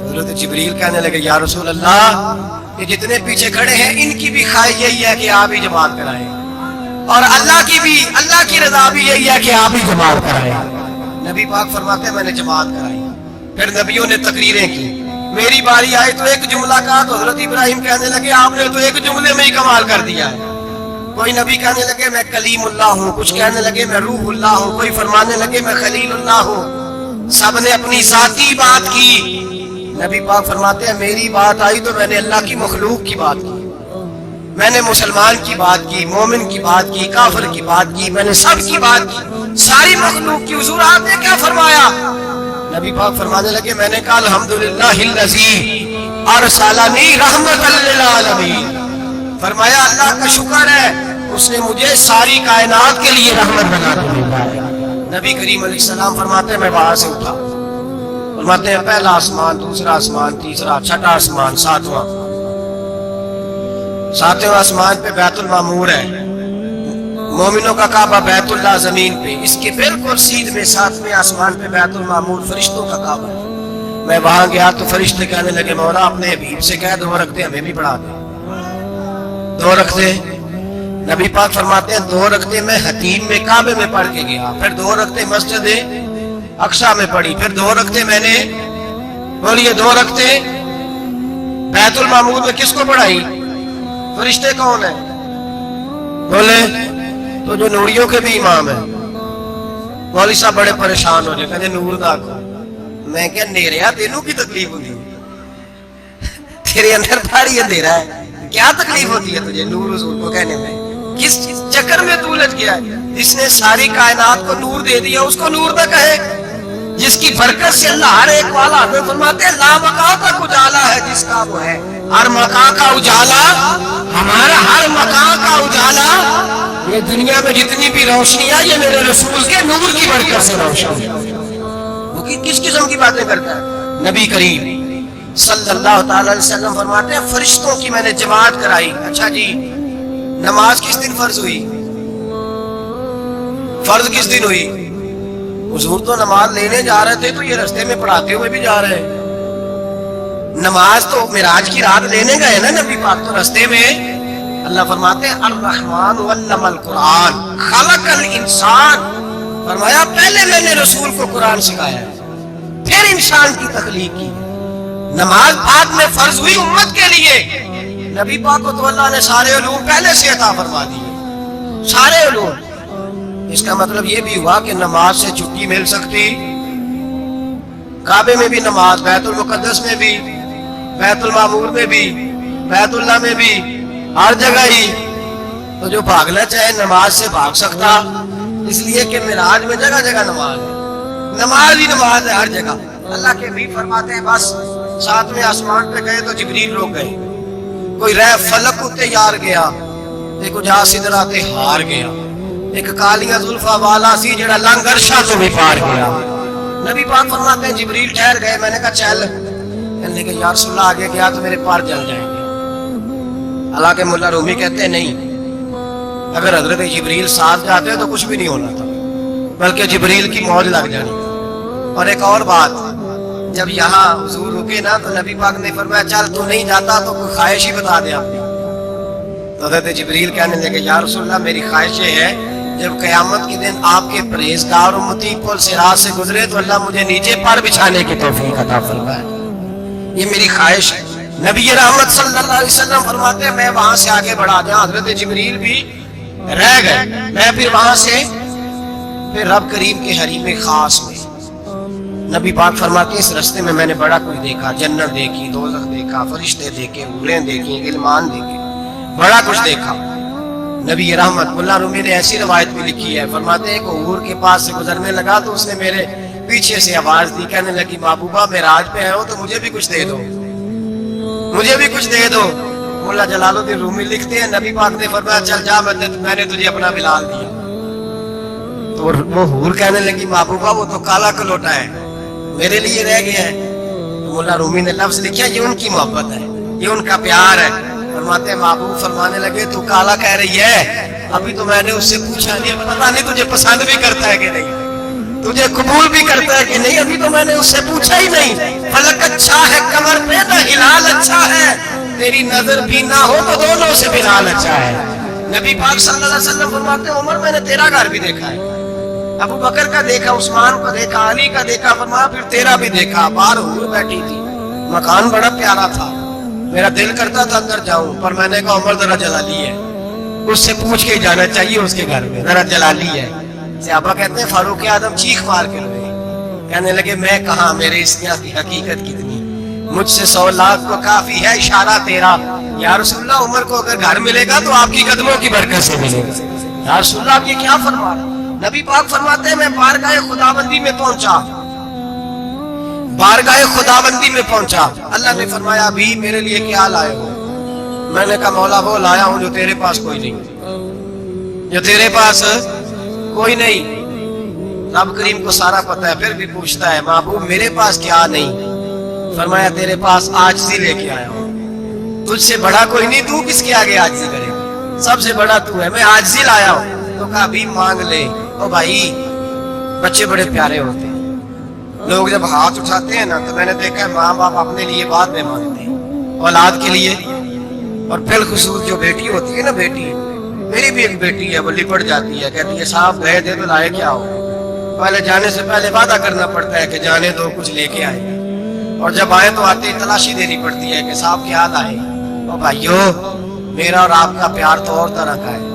حضرت جبریل کہنے لگے یا رسول اللہ یہ جتنے پیچھے کھڑے ہیں ان کی بھی خواہش یہی ہے کہ آپ ہی جماعت کرائیں. اور اللہ کی رضا بھی یہی ہے کہ آپ ہی جماعت کرائیں. نبی پاک فرماتے ہیں میں نے جماعت کرائی. پھر نبیوں نے تقریریں کی. میری باری آئی تو ایک جملہ کہا تو حضرت ابراہیم کہنے لگے آپ نے تو ایک جملے میں ہی کمال کر دیا ہے. کوئی نبی کہنے لگے میں کلیم اللہ ہوں, کچھ کہنے لگے میں روح اللہ ہوں, کوئی فرمانے لگے میں خلیل اللہ ہوں. سب نے اپنی ذاتی بات کی. نبی پاک فرماتے ہیں میری بات آئی تو میں نے اللہ کی مخلوق کی بات کی, میں نے مسلمان کی بات کی, مومن کی بات کی, کافر کی بات کی, میں نے سب کی بات کی, ساری مخلوق کی. حضور آپ نے کیا فرمایا؟ نبی پاک فرمانے لگے میں نے کہا الحمدللہ الذی ارسلنی رحمۃ للعالمین. فرمایا اللہ کا شکر ہے اس نے مجھے ساری کائنات کے لیے رحمت بنا دیا. نبی کریم علیہ السلام فرماتے ہیں میں وہاں سے اٹھا. فرماتے ہیں پہلا آسمان, دوسرا آسمان, تیسرا, چھٹا آسمان, ساتواں آسمان پہ بیت المعمور ہے, مومنوں کا کعبہ بیت اللہ زمین پہ, اس کے بالکل سیدھ میں ساتویں آسمان پہ بیت المعمور فرشتوں کا کعبہ ہے. میں وہاں گیا تو فرشتے کہنے لگے مولا اپنے حبیب سے کہہ 2 رکعتیں ہمیں بھی پڑھا دیں. 2 رکعتیں. نبی پاک فرماتے ہیں 2 رکعتیں میں حتیم میں کعبے میں پڑھ کے گیا, پھر 2 رکعتیں مسجد اقصیٰ میں پڑھی, پھر 2 رکعتیں میں نے بولیے 2 رکعتیں بیت المعمور میں کس کو پڑھائی؟ فرشتے کون ہیں؟ بولے تو جو نوریوں کے بھی امام ہیں. مولوی صاحب بڑے پریشان ہو جائے, کہتے نور دا کو. میں کہ نیریا تینوں کی تکلیف ہوتی ہے, تیرے اندر بھاری اندھیرا ہے, کیا تکلیف ہوتی ہے تجھے نور حضور کو کہنے میں؟ کس چکر میں تو الجھ گیا ہے؟ جس نے ساری کائنات کو نور دے دیا اس کو نور نہ کہے, جس کی برکت سے اللہ ہر ایک والا. ہمیں فرماتے ہیں لا مکان تک اجالا ہے جس کا وہ ہے, ہر مکان کا اجالا ہمارا, ہر مکان کا اجالا. یہ دنیا میں جتنی بھی روشنیاں یہ میرے رسول کے نور کی برکت سے روشن. وہ کس قسم کی باتیں کرتا ہے؟ نبی کریم صلی اللہ تعالی علیہ وسلم فرماتے ہیں فرشتوں کی میں نے جماعت کرائی. اچھا جی نماز کس دن فرض ہوئی؟ فرض کس دن ہوئی؟ حضور تو نماز لینے جا رہے تھے تو یہ رستے میں پڑھاتے ہوئے بھی جا رہے ہیں. نماز تو معراج کی رات لینے گئے نا نبی پاک, تو رستے میں اللہ فرماتے ہیں الرحمن علم القرآن خلق الانسان. فرمایا پہلے میں نے رسول کو قرآن سکھایا پھر انسان کی تخلیق کی. نماز بعد میں فرض ہوئی امت کے لیے. نبی پاک کو تو اللہ نے سارے علوم پہلے سے عطا فرما دیے, سارے علوم. اس کا مطلب یہ بھی ہوا کہ نماز سے چھٹی مل سکتی. کعبے میں بھی نماز, بیت المقدس میں بھی, بیت المعمور میں بھی, بیت اللہ میں بھی, ہر جگہ ہی. تو جو بھاگنا چاہے نماز سے بھاگ سکتا, اس لیے کہ معراج میں جگہ جگہ نماز ہے, نماز ہی نماز ہے ہر جگہ. اللہ کے بھی فرماتے ہیں بس 7ویں آسمان پہ گئے تو جبریل روک گئے. کوئی رہ فلک اتے یار گیا, ایک جا سدرا تے ہار گیا, ایک کالیاں زلفا والا سی جڑا لنگ عرشہ تو بھی پار گیا. نبی پاک فرماتے ہیں جبریل ٹھہر گئے. میں نے کہا چل, کہنے کہ یا رسول اللہ آگے گیا تو میرے پار جل جائیں گے. حالانکہ مولا رومی کہتے ہیں نہیں, اگر حضرت جبریل ساتھ جاتے تو کچھ بھی نہیں ہونا تھا, بلکہ جبریل کی موج لگ جانی. اور ایک اور بات, جب یہاں حضور رکے نا تو نبی پاک نے فرمایا چل تو نہیں جاتا تو کوئی خواہش ہی بتا دے آپ نے. تو حضرت جبریل کہنے لگے یا رسول اللہ میری خواہش یہ ہے جب قیامت کے دن آپ کے پرہیزگار امتی پل صراط سے گزرے تو اللہ مجھے نیچے پر بچھانے کی توفیق عطا فرمائے. یہ میری خواہش ہے. نبی رحمت صلی اللہ علیہ وسلم فرماتے ہیں میں وہاں سے آگے بڑھا دیا. حضرت جبریل بھی رہ گئے. میں پھر وہاں سے پھر رب کریم کے حریم خاص میں. نبی پاک فرماتے ہیں اس رستے میں نے بڑا کچھ دیکھا, جنت دیکھی, دوزخ دیکھا, فرشتے دیکھے, حوریں دیکھی, غلمان دیکھے, بڑا کچھ دیکھا. نبی رحمت اللہ رومی نے ایسی روایت بھی لکھی ہے, فرماتے ہیں کہ حور کے پاس سے گزرنے لگا تو اس نے میرے پیچھے سے آواز دی, کہنے لگی محبوبہ معراج پہ آئے ہو تو مجھے بھی کچھ دے دو, مجھے بھی کچھ دے دو. مولا جلال الدین رومی لکھتے ہیں نبی پاک نے فرمایا چل جا میں نے تجھے اپنا بلال دیا. تو وہ حور کہنے لگی محبوبہ وہ تو کالا کلوٹا ہے, میرے لیے رہ گیا ہے. تو مولا رومی نے لفظ لکھا یہ ان کی محبت ہے, یہ ان کا پیار ہے. فرماتے ہیں محبوب فرمانے لگے تو کالا کہہ رہی ہے, ابھی تو میں نے اس سے پوچھا نہیں, پتا نہیں تجھے پسند بھی کرتا ہے کہ نہیں, تجھے قبول بھی کرتا ہے کہ نہیں, ابھی تو میں نے اس سے پوچھا ہی نہیں. فلک اچھا ہے کمر پہ نہ ہلال اچھا ہے, تیری نظر بھی نہ ہو تو دونوں سے بلال اچھا ہے. نبی پاک صلی اللہ علیہ وسلم فرماتے ہیں عمر میں نے تیرا گھر بھی دیکھا ہے، ابو بکر کا دیکھا، عثمان کا دیکھا، علی کا دیکھا، فرمایا پھر تیرا بھی دیکھا، باہر حور بیٹھی تھی، مکان بڑا پیارا تھا، میرا دل کرتا تھا اندر جاؤں، پر میں نے کہا عمر ذرا جلالی ہے، اس سے پوچھ کے جانا چاہیے اس کے گھر میں، ذرا جلالی ہے۔ صحابہ کہتے ہیں فاروق اعظم چیخ مار کے روئے، کہنے لگے میں کہاں، میرے اس کی حقیقت کتنی، مجھ سے 100 لاکھ کو کافی ہے اشارہ تیرا، یا رسول اللہ عمر کو اگر گھر ملے گا تو آپ کی قدموں کی برکت سے ملے گا۔ یا رسول اللہ آپ یہ کیا فرما رہے ہیں؟ نبی پاک فرماتے ہیں میں بارگاہ خداوندی میں پہنچا، بارگاہ خداوندی میں پہنچا، اللہ نے فرمایا ابھی میرے لیے کیا لائے ہو؟ میں نے کہا مولا وہ لایا ہوں جو تیرے پاس کوئی نہیں، جو تیرے پاس کوئی نہیں۔ رب کریم کو سارا پتہ ہے، پھر بھی پوچھتا ہے محبوب میرے پاس کیا نہیں؟ فرمایا تیرے پاس عاجزی لے کے آیا ہوں، تجھ سے بڑا کوئی نہیں، تو کس کے آگے عاجزی کرے گا، سب سے بڑا تو ہے، میں عاجزی لایا ہوں۔ تو کہا ابھی مانگ لے۔ او بھائی بچے بڑے پیارے ہوتے ہیں، لوگ جب ہاتھ اٹھاتے ہیں نا تو میں نے دیکھا ہے ماں باپ اپنے لیے بعد میں مانگتے ہیں اولاد کے لیے، اور بالخصوص جو بیٹی ہوتی ہے نا، بیٹی میری بھی ایک بیٹی ہے، وہ لپٹ جاتی ہے، کہتی ہے صاحب گئے تھے تو لائے کیا ہو؟ پہلے جانے سے پہلے وعدہ کرنا پڑتا ہے کہ جانے دو کچھ لے کے آئے، اور جب آئے تو آتے تلاشی دینی پڑتی ہے کہ صاحب کیا لائے۔ اور بھائیو میرا اور آپ کا پیار تو اور طرح کا ہے،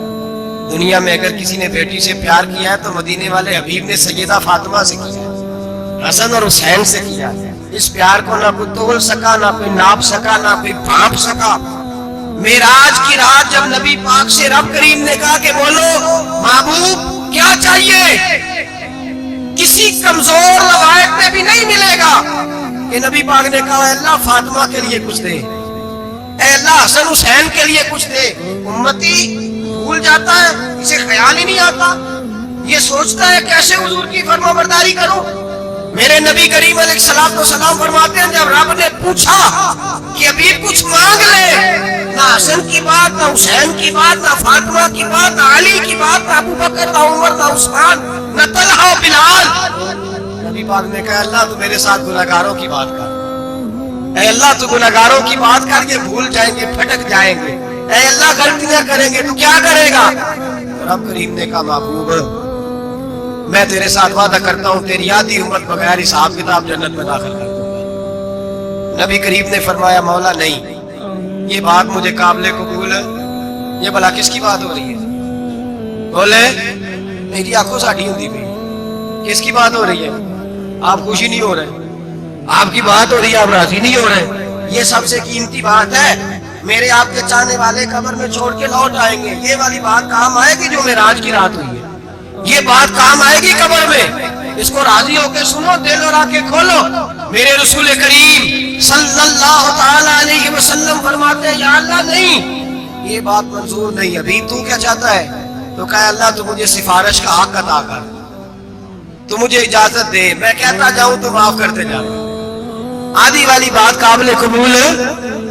دنیا میں اگر کسی نے بیٹی سے پیار کیا ہے تو مدینے والے حبیب نے سیدہ فاطمہ سے کیا ہے، حسن اور حسین سے کیا ہے۔ اس پیار کو نہ کوئی تول سکا، نہ کوئی ناپ سکا، نہ کوئی بھانپ سکا۔ معراج کی رات جب نبی پاک سے رب کریم نے کہا کہ بولو محبوب کیا چاہیے، کسی کمزور روایت میں بھی نہیں ملے گا کہ نبی پاک نے کہا اے اللہ فاطمہ کے لیے کچھ دے، اے اللہ حسن حسین کے لیے کچھ دے۔ امتی بھول جاتا ہے، اسے خیال ہی نہیں آتا، یہ سوچتا ہے کیسے حضور کی فرما برداری کروں۔ میرے نبی کریم علیہ السلام فرماتے ہیں جب رب نے پوچھا کہ ابھی کچھ مانگ لے، نہ حسن کی بات، نہ حسین کی بات، نہ فاطمہ کی بات، نہ علی کی بات، نہ ابو بکر، نہ عمر، نہ عثمان، نہ طلحہ و بلال۔ نبی پاک نے کہا اللہ تو میرے ساتھ گناہگاروں کی بات کر، اے اللہ تو گناہگاروں کی بات کر، یہ بھول جائیں گے، پھٹک جائیں گے، اے اللہ غلطیاں کریں گے تو کیا کرے گا؟ رب کریم نے کہا محبوب میں تیرے ساتھ وعدہ کرتا ہوں تیری آدھی امت بغیر حساب کتاب جنت میں داخل کر دوں گا۔ نبی کریم نے فرمایا مولا نہیں، یہ بات مجھے قابل قبول ہے، یہ بھلا کس کی بات ہو رہی ہے؟ بولے میری آنکھوں ساڑھی ہوتی بھی، کس کی بات ہو رہی ہے؟ آپ خوشی نہیں ہو رہے، آپ کی بات ہو رہی ہے، آپ راضی نہیں ہو رہے۔ یہ سب سے قیمتی بات ہے، میرے آپ کے چاہنے والے قبر میں چھوڑ کے لوٹ آئیں گے، یہ والی بات کام آئے گی جو معراج کی رات ہوئی ہے، یہ بات کام آئے گی قبر میں۔ اس کو راضی ہو کے سنو، دل اور آنکھیں کھولو۔ میرے رسول کریم صلی اللہ تعالی علیہ وسلم فرماتے ہیں یا اللہ نہیں، یہ بات منظور نہیں، ابھی تو کیا چاہتا ہے؟ تو کہا اللہ تو مجھے سفارش کا حق عطا کر، تو مجھے اجازت دے، میں کہتا جاؤں تو معاف کرتے جاؤں۔ آدھی والی بات قابل قبول ہے،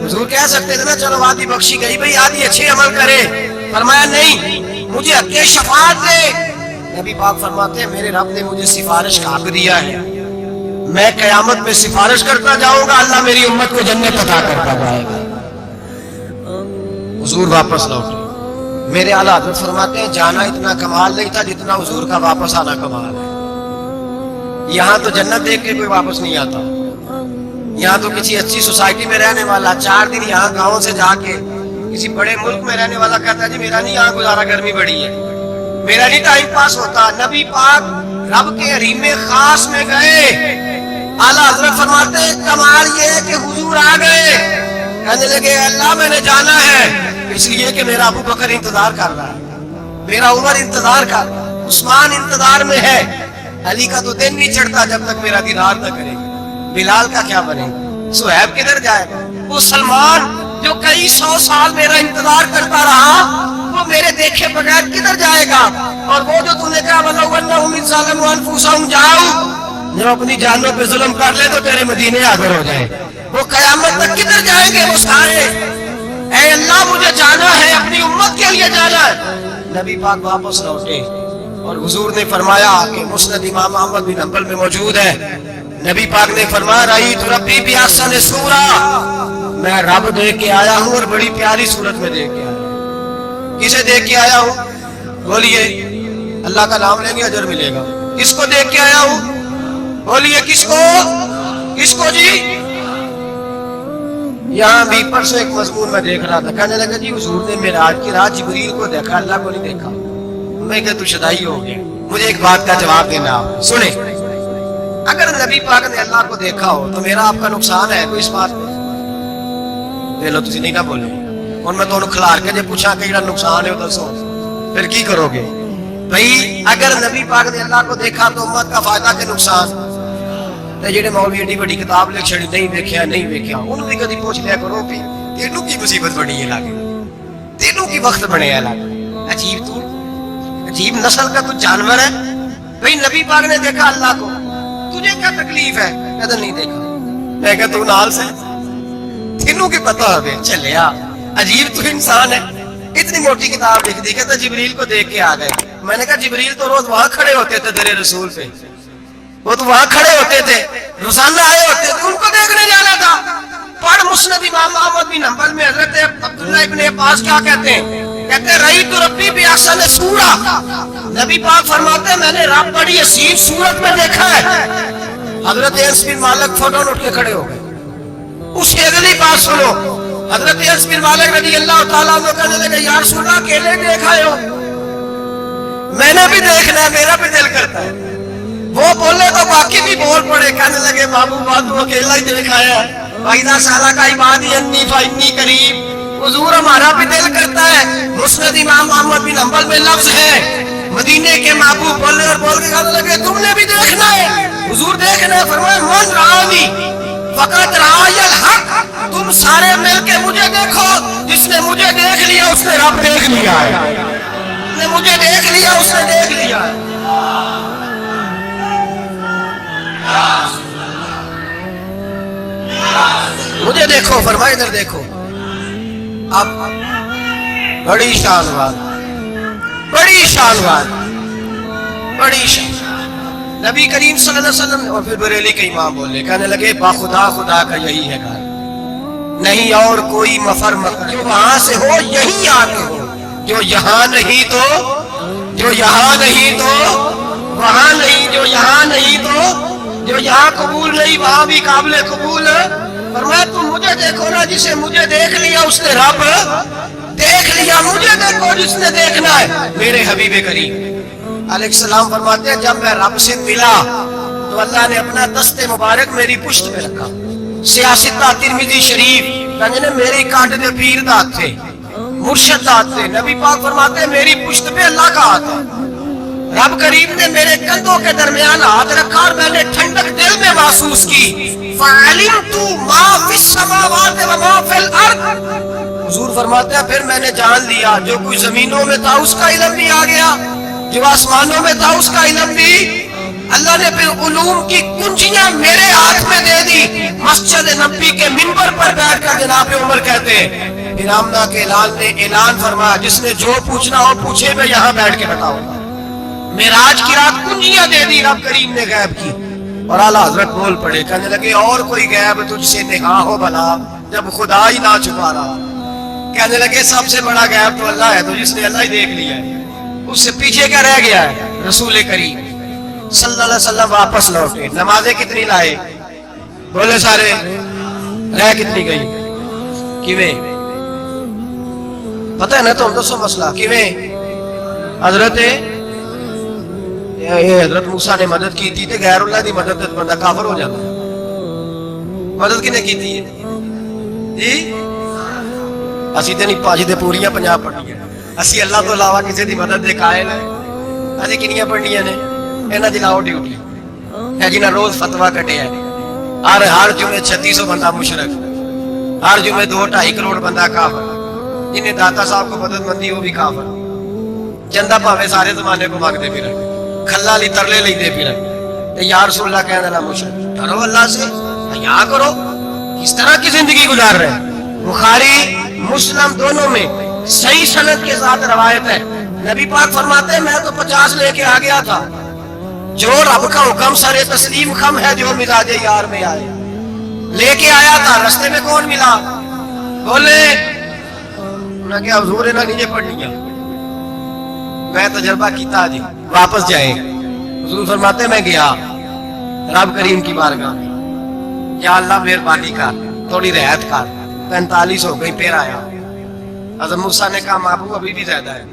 حضور کہہ سکتے تھے نا چلو آدھی بخشی گئی بھئی آدھی اچھے عمل کرے، فرمایا نہیں مجھے حق شفاعت دے۔ نبی پاک فرماتے ہیں میرے رب نے مجھے سفارش کا حق دیا ہے، میں قیامت میں سفارش کرتا جاؤں گا، اللہ میری امت کو جنت عطا کرتا جائے گا۔ حضور واپس لوٹے، میرے اعلیٰ حضرت فرماتے ہیں جانا اتنا کمال نہیں تھا جتنا حضور کا واپس آنا کمال ہے۔ یہاں تو جنت دیکھ کے کوئی واپس نہیں آتا، یہاں تو کسی اچھی سوسائٹی میں رہنے والا 4 دن یہاں گاؤں سے جا کے کسی بڑے ملک میں رہنے والا کہتا ہے جی میرا نہیں یہاں گزارا، گرمی بڑی ہے، میرا نہیں ٹائم پاس ہوتا۔ نبی پاک رب کے حریم خاص میں گئے، اعلیٰ حضرت فرماتے ہیں کمال یہ ہے کہ حضور آ گئے، کہنے لگے اللہ میں نے جانا ہے، اس لیے کہ میرا ابو بکر انتظار کر رہا ہے، میرا عمر انتظار کر رہا ہے، عثمان انتظار میں ہے، علی کا تو دن نہیں چڑھتا جب تک میرا دیدار نہ کرے، بلال کا کیا بنے گا، صہیب کدھر جائے گا، وہ سلمان جو کئی 100 سال میرا انتظار کرتا رہا وہ میرے دیکھے بغیر کدھر جائے گا، اور وہ جو تم نے کہا وَلَوْ أَنَّهُمْ إِذْ ظَلَمُوا أَنفُسَهُمْ جَاءُوا، جب اپنی جانوں پہ ظلم کر لے تو تیرے مدینے حاضر ہو جائے، وہ قیامت تک کدھر جائیں گے وہ سارے، اے اللہ مجھے جانا ہے، اپنی امت کے لیے جانا ہے۔ نبی پاک واپس لوٹے اور حضور نے فرمایا کہ مسند امام احمد بن حنبل میں موجود ہے، نبی پاک نے فرمایا رأیت ربی بأحسن صورۃ، میں رب دیکھ کے آیا ہوں اور بڑی پیاری صورت میں دیکھ کے آیا ہوں۔ کسے دیکھ کے آیا ہوں؟ بولیے اللہ کا نام لیں گے اجر ملے گا. کس کو دیکھ کے آیا ہوں؟ بولیے کس کو؟ کس کو جی؟ یہاں بھی پرسوں ایک مضمون میں دیکھ رہا تھا, کہنے لگا جی حضور نے معراج کی رات جبریل کو دیکھا, اللہ کو نہیں دیکھا. میں کہ تو شدائی ہو گیا. مجھے ایک بات کا جواب دینا آپ سنیں, اگر نبی پاک نے اللہ کو دیکھا ہو تو میرا آپ کا نقصان ہے کوئی اس بات میں؟ دے لو تسی نہیں نہ بولو ہن میں تانوں کھلار کے جے پوچھاں کہ جڑا نقصان ہے وہ دسو پھر کی کرو گے؟ بھئی اگر نبی پاک نے اللہ کو دیکھا تو امت کا فائدہ کہ نقصان؟ تے جڑے مولوی ایڈی بڑی کتاب لکھ چھڑی نہیں ویکھیا نہیں ویکھیا انہوں بھی کدی پوچھ لیا کرو کہ تینوں کی مصیبت بنی ہے لاگے, تینوں کی وقت بنے ہے لاگے. عجیب تو عجیب نسل کا تو جانور ہے. بھئی نبی پاک نے دیکھا اللہ کو, تجھے کیا تکلیف ہے؟ کہتا نہیں دیکھا. میں کہا تو نال سے تینوں کی پتہ ہوئے چلیا. عجیب تو انسان ہے, اتنی موٹی کتاب لکھ دی. کہتا جبریل کو دیکھ کے آ گئے. میں نے کہا جبریل تو روز وہاں کھڑے ہوتے تھے تیرے رسول پہ, وہ تو وہاں کھڑے ہوتے تھے روزانہ آئے ہوتے تھے, ان کو دیکھنے جانا تھا. پڑھ مسند امام احمد بن حنبل میں حضرت عبداللہ ابن عباس کیا کہتے ہیں؟ کہتے ہیں رئی تو ربی بھی احسن سورہ. نبی پاک فرماتے ہیں میں نے رب بڑی حسین صورت میں دیکھا ہے. حضرت انس بن مالک فوٹو اٹھ کے کھڑے ہو گئے. اس کی اگلی بات سنو, حضرت انس بن مالک رضی اللہ تعالیٰ عنہ کہنے لگے یا رسول اللہ اکیلے دیکھا ہو؟ میں نے بھی دیکھنا ہے, میرا بھی دل کرتا ہے. وہ بولے تو باقی بھی بول پڑے, کہنے لگے بابو بات تو اکیلا ہی دیکھا ہے. وَإِذَا سَأَلَكَ عِبَادِي عَنِّي فَإِنِّي قَرِيبٌ. حضور ہمارا بھی دل کرتا ہے. مسند امام احمد بن حنبل میں لفظ ہے مدینے کے محبوب بولے اور بول کے کہنے لگے تم نے بھی دیکھنا ہے. حضور دیکھنا ہے. فرمایا من رآنی فقط رآی الحق. تم سارے مل کے مجھے دیکھو, جس نے مجھے دیکھ لیا اس نے رب دیکھ لیا ہے. جس نے مجھے دیکھ لیا اس نے دیکھ لیا ہے. مجھے دیکھو, فرمائے ادھر دیکھو. اب بڑی شان بات, بڑی شان بات, بڑی شان. نبی کریم صلی اللہ علیہ وسلم اور پھر بریلی کے امام بولے, کہنے لگے با خدا خدا کا یہی ہے گھر, نہیں اور کوئی مفر مکر. جو وہاں سے ہو یہیں آتے ہو, جو یہاں نہیں تو, جو یہاں نہیں تو وہاں نہیں, جو یہاں نہیں تو جو یہاں قبول نہیں وہاں بھی قابل قبول. فرمایا تم مجھے دیکھو نا, جسے مجھے دیکھ لیا اس نے رب دیکھ لیا. مجھے دیکھو جس نے دیکھنا ہے میرے حبیب کریم علیہ السلام. فرماتے ہیں جب میں رب سے ملا تو اللہ نے اپنا دست مبارک میری پشت پہ رکھا. سیاستہ ترمذی شریف کہنے میری کانٹ دے پیر دات تھے, مرشد دات تھے. نبی پاک فرماتے ہیں میری پشت پہ اللہ کا ہاتھ ہے. رب کریم نے میرے کندھوں کے درمیان ہاتھ رکھا اور میں نے ٹھنڈک دل میں محسوس کی. فَعَلِمْتُ مَا فِي السَّمَاوَاتِ وَمَا فِي الْأَرْضِ. حضور فرماتے ہیں پھر میں نے جان لیا جو کچھ زمینوں میں تھا اس کا علم بھی آ گیا, جو آسمانوں میں تھا اس کا علم بھی. اللہ نے پھر علوم کی کنجیاں میرے ہاتھ میں دے دی. مسجد نبی کے منبر پر بیٹھ کر جناب عمر کہتے ہیں پھر آمنہ کے لال نے اعلان فرمایا جس نے جو پوچھنا ہو پوچھے, میں یہاں بیٹھ کے بتاؤں گا. معراج کی رات کنجیاں دے دی رب کریم نے غیب کی. اور اعلیٰ حضرت بول پڑے, کہنے لگے اور کوئی غیب تجھ سے نہا ہو بھلا جب خدا ہی نہ چھپا رہا. کہنے لگے سب سے بڑا غیب تو اللہ ہے, تو جس نے اللہ ہی دیکھ لیا ہے. اس سے پیچھے کیا رہ گیا ہے؟ رسول کریم صلی اللہ علیہ وسلم واپس لوٹے. نمازیں کتنی لائے؟ بولے سارے. رہ کتنی گئی؟ کیویں پتہ ہے نا؟ تو ہم دسو مسئلہ کیویں. حضرت موسیٰ نے مدد کی تھی تے غیر اللہ دی مدد تے بندہ کافر ہو جاتا ہے. مدد کنے کی تھی جی؟ اسی تے نہیں پانچ دے پوریاں 50 پڑھنیاں. اسی اللہ تو علاوہ کسی دی مدد دے قائل ہے. اسی کنیاں پڑھنیاں نے انہاں دی لاؤ ڈیوٹی ہے جنہاں روز فتویٰ کٹے ہے. ہر جمعے 3600 بندہ مشرک, ہر جمعے 2-2.5 کروڑ بندہ کافر. جنہیں داتا صاحب کو مدد مندی وہ بھی کافر. چندہ پاوے سارے زمانے کو مانگتے پھر, کھلا لی ترلے لیتے پھر. یا رسول اللہ کہنے لگا مشرک. ڈرو اللہ سے, حیا کرو. کس طرح کی زندگی گزار رہے ہیں؟ بخاری مسلم دونوں میں صحیح سند کے ساتھ روایت ہے. نبی پاک فرماتے ہیں میں تو 50 لے کے آ گیا تھا. جو رب کا حکم سر تسلیم خم ہے جو مزاج یار میں آئے لے کے آیا تھا. رستے میں کون ملا؟ بولے انہوں نے کہا حضور انہاں نیچے پڑھنی ہے. میں تجربہ کیتا جی واپس جائے. حضور فرماتے میں گیا رب کریم کی بارگاہ میں, یا اللہ مہربانی کر تھوڑی رعایت کر. 45 ہو گئی پھر آیا. حضرت موسیٰ نے کہا محبوب ابھی بھی زیادہ ہے,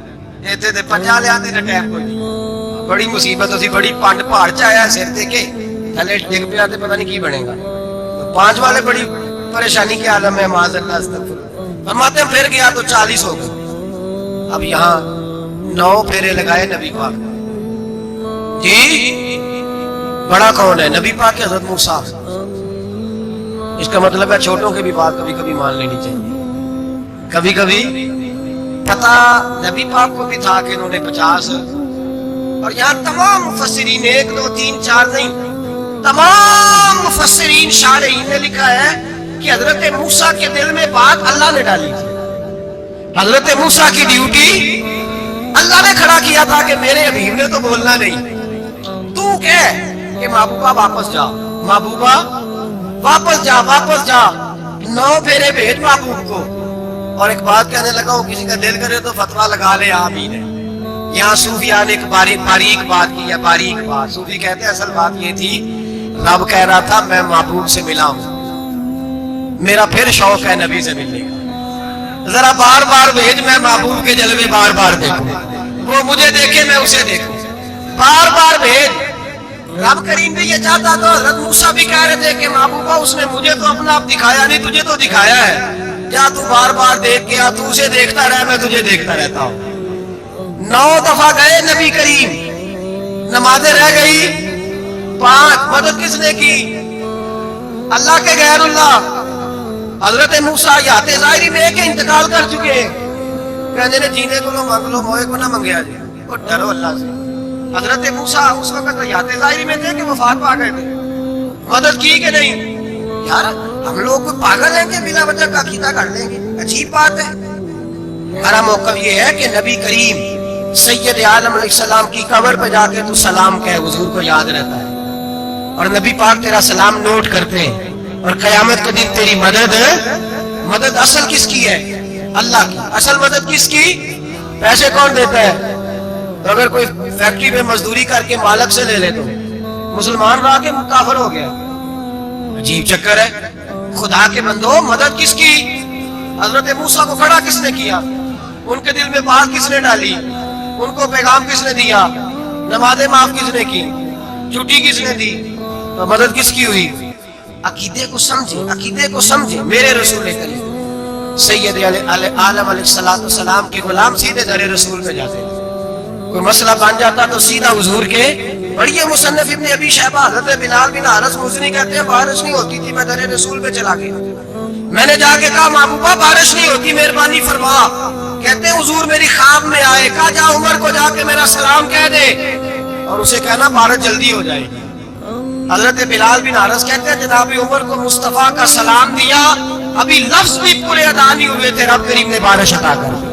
ایتھے تے 50 لے آتے ٹائم کوئی نہیں. بڑی مصیبت اسی بڑی پانڈ پہاڑ چ آیا سر دے کے تھلے ڈگ پیا تے پتہ نہیں کی بنے گا. 5 والے بڑی پریشانی کے عالم میں معاذ اللہ استغفر. فرماتے ہیں پھر گیا تو 40 ہو گئے. اب یہاں 9 پھیرے لگائے نبی پاک جی. بڑا کون ہے؟ نبی پاک کے حضرت موسیٰ. اس کا مطلب ہے چھوٹوں کی بھی بات کبھی کبھی مان لینی چاہیے. کبھی کبھی پتہ نبی پاک کو بھی تھا کہ انہوں نے 50, اور یہاں تمام مفسرین 1 2 3 4 نہیں, تمام مفسرین شارحین نے لکھا ہے کہ حضرت موسیٰ کے دل میں بات اللہ نے ڈالی تھی. حضرت موسیٰ کی ڈیوٹی اللہ نے کھڑا کیا تھا کہ میرے حبیب نے تو بولنا نہیں, تو کہہ کہ محبوبہ واپس جا, محبوبہ واپس جا, واپس جا. 9 پھیرے بھیج محبوب کو. اور ایک بات کہنے لگا, وہ کسی کا دل کرے تو فتویٰ لگا لے آمین ہے. یہاں صوفیاء نے ایک باریک بات کی ہے, باریک بات. صوفی کہتے ہیں اصل بات یہ تھی رب کہہ رہا تھا میں محبوب سے ملا ہوں, میرا پھر شوق ہے نبی سے ملنے کا, ذرا بار بار بھیج, میں محبوب کے جلوے بار بار دیکھوں, وہ مجھے دیکھے میں اسے دیکھوں, بار بار بھیج. رب کریم بھی یہ چاہتا تو حضرت موسیٰ بھی کہہ رہے تھے کہ محبوبہ اس نے مجھے تو اپنا آپ دکھایا نہیں, تجھے تو دکھایا ہے, کیا تو بار بار دیکھ کے تو اسے دیکھتا رہے, میں تجھے دیکھتا رہتا ہوں. 9 دفعہ گئے نبی کریم, نمازیں رہ گئی 5. مدد کس نے کی؟ اللہ کے غیر اللہ. حضرت موسیٰ یات ظاہری میں کہ انتقال کر چکے, کہنے نے جینے کو لو مانگ لو, موئے کو نہ منگیا جی, وہ ڈرو اللہ سے. حضرت موسیٰ اس وقت یات ظاہری میں تھے کہ وفات پا گئے تھے. مدد کی کہ نہیں؟ یار ہم لوگ پاگل ہیں کہ بلا وجہ کا عقیدہ کر لیں گے, عجیب بات ہے. ہمارا موقف یہ ہے کہ نبی کریم سید عالم علیہ السلام کی قبر پہ جا کے تو سلام کہے, حضور کو یاد رہتا ہے, اور نبی پاک تیرا سلام نوٹ کرتے ہیں. اور قیامت کے دن تیری مدد اصل کس کی ہے؟ اللہ کی. اصل مدد کس کی؟ پیسے کون دیتا ہے؟ تو اگر کوئی فیکٹری میں مزدوری کر کے مالک سے لے لے تو مسلمان رہا کے کافر ہو گیا. عجیب چکر ہے. خدا کے بندو مدد کس کی؟ حضرت موسیٰ کو کھڑا کس نے کیا؟ ان کے دل میں بات کس نے ڈالی؟ ان کو پیغام کس نے دیا؟ نمازیں معاف کس نے کی؟ چھٹی کس نے دی؟ تو مدد کس کی ہوئی؟ عقیدے کو سمجھے, عقیدے کو سمجھے. میرے رسول کریم سید عالم علیہ السلام کے غلام سیدھے در رسول پہ جاتے, کوئی مسئلہ بن جاتا تو سیدھا حضور کے. بڑی مصنف ابن ابی شیبہ حضرت بلال بن حارث مزنی کہتے ہیں بارش نہیں ہوتی تھی, میں در رسول پہ چلا گیا. میں نے جا کے کہا محبوبہ بارش نہیں ہوتی, مہربانی فرما. کہتے ہیں حضور میری خواب میں آئے, کہا جا عمر کو جا کے میرا سلام کہہ دے اور اسے کہنا بارش جلدی ہو جائے گی. حضرت بلال بن حارث کہتے ہیں جناب عمر کو مصطفیٰ کا سلام دیا, ابھی لفظ بھی پورے ادا نہیں ہوئے تھے, رب کریم نے بارش عطا کر دی.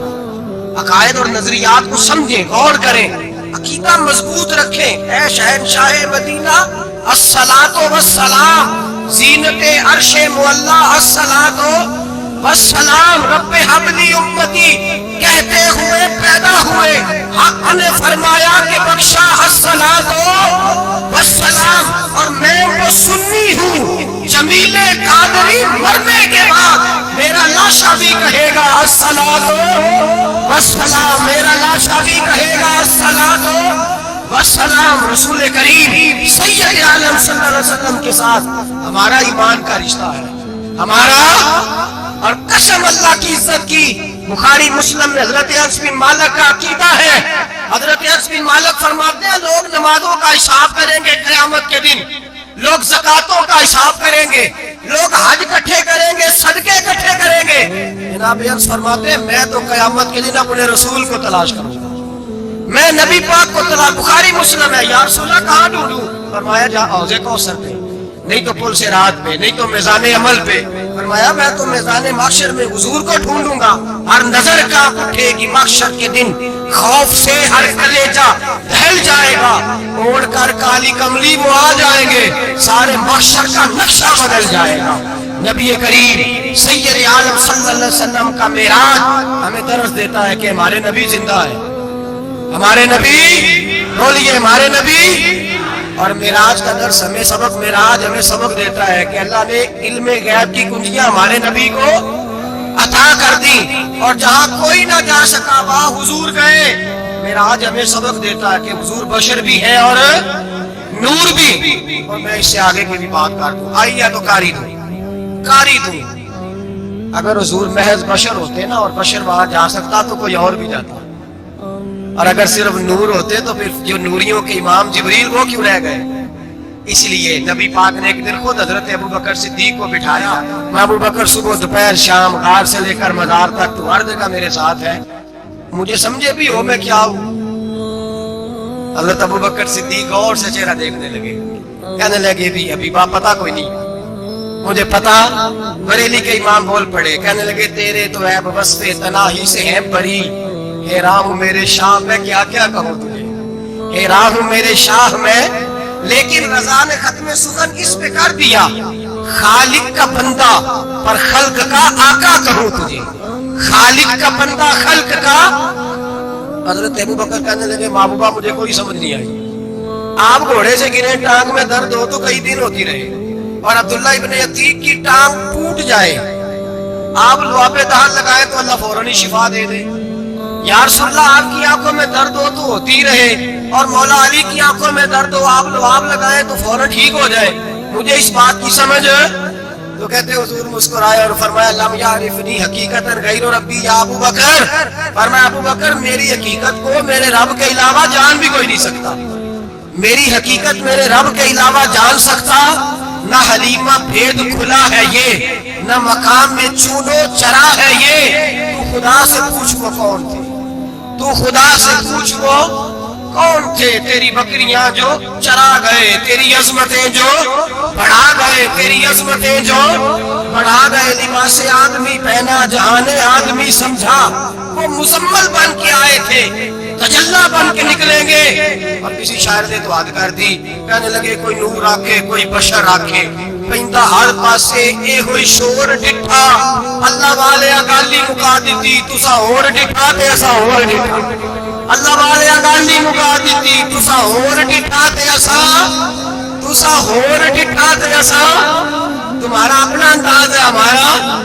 عقائد اور نظریات کو سمجھیں, غور کریں, عقیدہ مضبوط رکھیں. اے شہنشاہ مدینہ الصلاۃ والسلام, زینت عرش معلی الصلاۃ والسلام, رب حبلی امتی کہتے ہوئے پیدا ہوئے, حق نے فرمایا کہ بخشا الصلاۃ والسلام. اور میں وہ سنی ہوں, جمیل قادری مرنے کے بعد میرا لاشا بھی کہے گا الصلاۃ والسلام, میرا لاشا بھی کہے گا الصلاۃ والسلام. رسول کریم سید عالم صلی اللہ علیہ وسلم کے ساتھ ہمارا ایمان کا رشتہ ہے, ہمارا. اور قسم اللہ کی عزت کی, بخاری مسلم میں حضرت انس بن مالک کا عقیدہ ہے. حضرت انس بن مالک فرماتے ہیں لوگ نمازوں کا حساب کریں گے قیامت کے دن, لوگ زکاتوں کا حساب کریں گے, لوگ حج اکٹھے کریں گے, صدقے اکٹھے کریں گے. جناب انس فرماتے ہیں میں تو قیامت کے دن اپنے رسول کو تلاش کروں گا, میں نبی پاک کو تلاش. بخاری مسلم ہے. یا رسول اللہ کہاں ڈھونڈوں؟ فرمایا جا حوض کوثر پہ, نہیں تو پل سے رات پہ, نہیں تو میزان عمل پہ. فرمایا میں تو میزان محشر میں حضور کو ڈھونڈوں گا. ہر نظر کانپ اٹھے گی محشر کے دن, خوف سے ہر کلیجہ دہل جائے گا, اوڑھ کر کالی کملی وہ آ جائیں گے, سارے محشر کا نقشہ بدل جائے گا. نبی کریم سید عالم صلی اللہ علیہ وسلم کا معراج ہمیں درس دیتا ہے کہ ہمارے نبی زندہ ہے. ہمارے نبی بولیے ہمارے نبی. اور معراج کا درس ہمیں سبق معراج ہمیں سبق دیتا ہے کہ اللہ نے علم غیب کی کنجیاں ہمارے نبی کو عطا کر دی اور جہاں کوئی نہ جا سکا وہاں حضور گئے. معراج ہمیں سبق دیتا ہے کہ حضور بشر بھی ہے اور نور بھی. اور میں اس سے آگے کی بھی بات کر دوں, آئیے تو کاری دوں. اگر حضور محض بشر ہوتے نا اور بشر وہاں جا سکتا تو کوئی اور بھی جاتا, اور اگر صرف نور ہوتے تو پھر جو نوریوں کے امام جبریل وہ کیوں رہ گئے. اس لیے نبی پاک نے ایک دن خود حضرت ابوبکر صدیق کو بٹھایا. میں ابوبکر صبح دوپہر شام غار سے لے کر مزار تک تو ہر جگہ میرے ساتھ ہے, مجھے سمجھے بھی ہو میں کیا ہوں. حضرت ابوبکر صدیق غور سے چہرہ دیکھنے لگے, کہنے لگے بھی ابھی باپ پتا کوئی نہیں مجھے پتا. بریلی کے امام بول پڑے, کہنے لگے تیرے تو عیب وصف تناہی سے ہیں بری. حیران ہوں میرے شاہ میں کیا کیا کہوں تجھے, حیران ہوں میرے شاہ میں. لیکن رضا نے ختم سخن اس پہ کر دیا, خالق کا بندہ پر خلق کا آقا کہوں تجھے. خالق کا بندہ خلق کا. حضرت ابوبکر کہنے لگے محبوبہ مجھے کوئی سمجھ نہیں آئی. آپ گھوڑے سے گرے ٹانگ میں درد ہو تو کئی دن ہوتی رہے, اور عبداللہ ابن عتیق کی ٹانگ ٹوٹ جائے, آپ لعاب دہن لگائے تو اللہ فوراً ہی شفا دے دے. یا رسول اللہ آپ کی آنکھوں میں درد ہو تو ہوتی رہے, اور مولا علی کی آنکھوں میں درد ہو آپ لعاب لگائے تو فوراً ٹھیک ہو جائے, مجھے اس بات کی سمجھ. تو کہتے حضور مسکرائے اور فرمایا لم یعرفنی حقیقتا غیر ربی یا ابو بکر. فرمایا ابو بکر میری حقیقت کو میرے رب کے علاوہ جان بھی کوئی نہیں سکتا. میری حقیقت میرے رب کے علاوہ جان سکتا. نہ حلیمہ بھید کھلا ہے یہ, نہ مقام میں چونو چرا ہے یہ. تو خدا سے پوچھ وہ کون تھے, تو خدا سے پوچھ وہ کون تھے. تیری بکریاں جو چرا گئے, تیری عظمتیں جو بڑھا گئے, تیری عظمتیں جو بڑھا گئے. لباس آدمی پہنا جہان آدمی سمجھا, وہ مزمل بن کے آئے تھے تجلا بن کے نکلیں گے. اور کسی شاعر نے تو عاد کر دی, کہنے لگے کوئی نور آکے کوئی بشر آکے, پیندا ہر پاسے اے ہوئی شور ڈٹھا. اللہ والے گالی مکا دیتی تسا ہور ڈٹھا تے اسا ہور ڈٹھا. اللہ والے گالی مکا دیتی تسا ہور ڈٹھا تے اسا ہور ڈٹھا تے اسا. تمہارا اپنا انداز ہے, ہمارا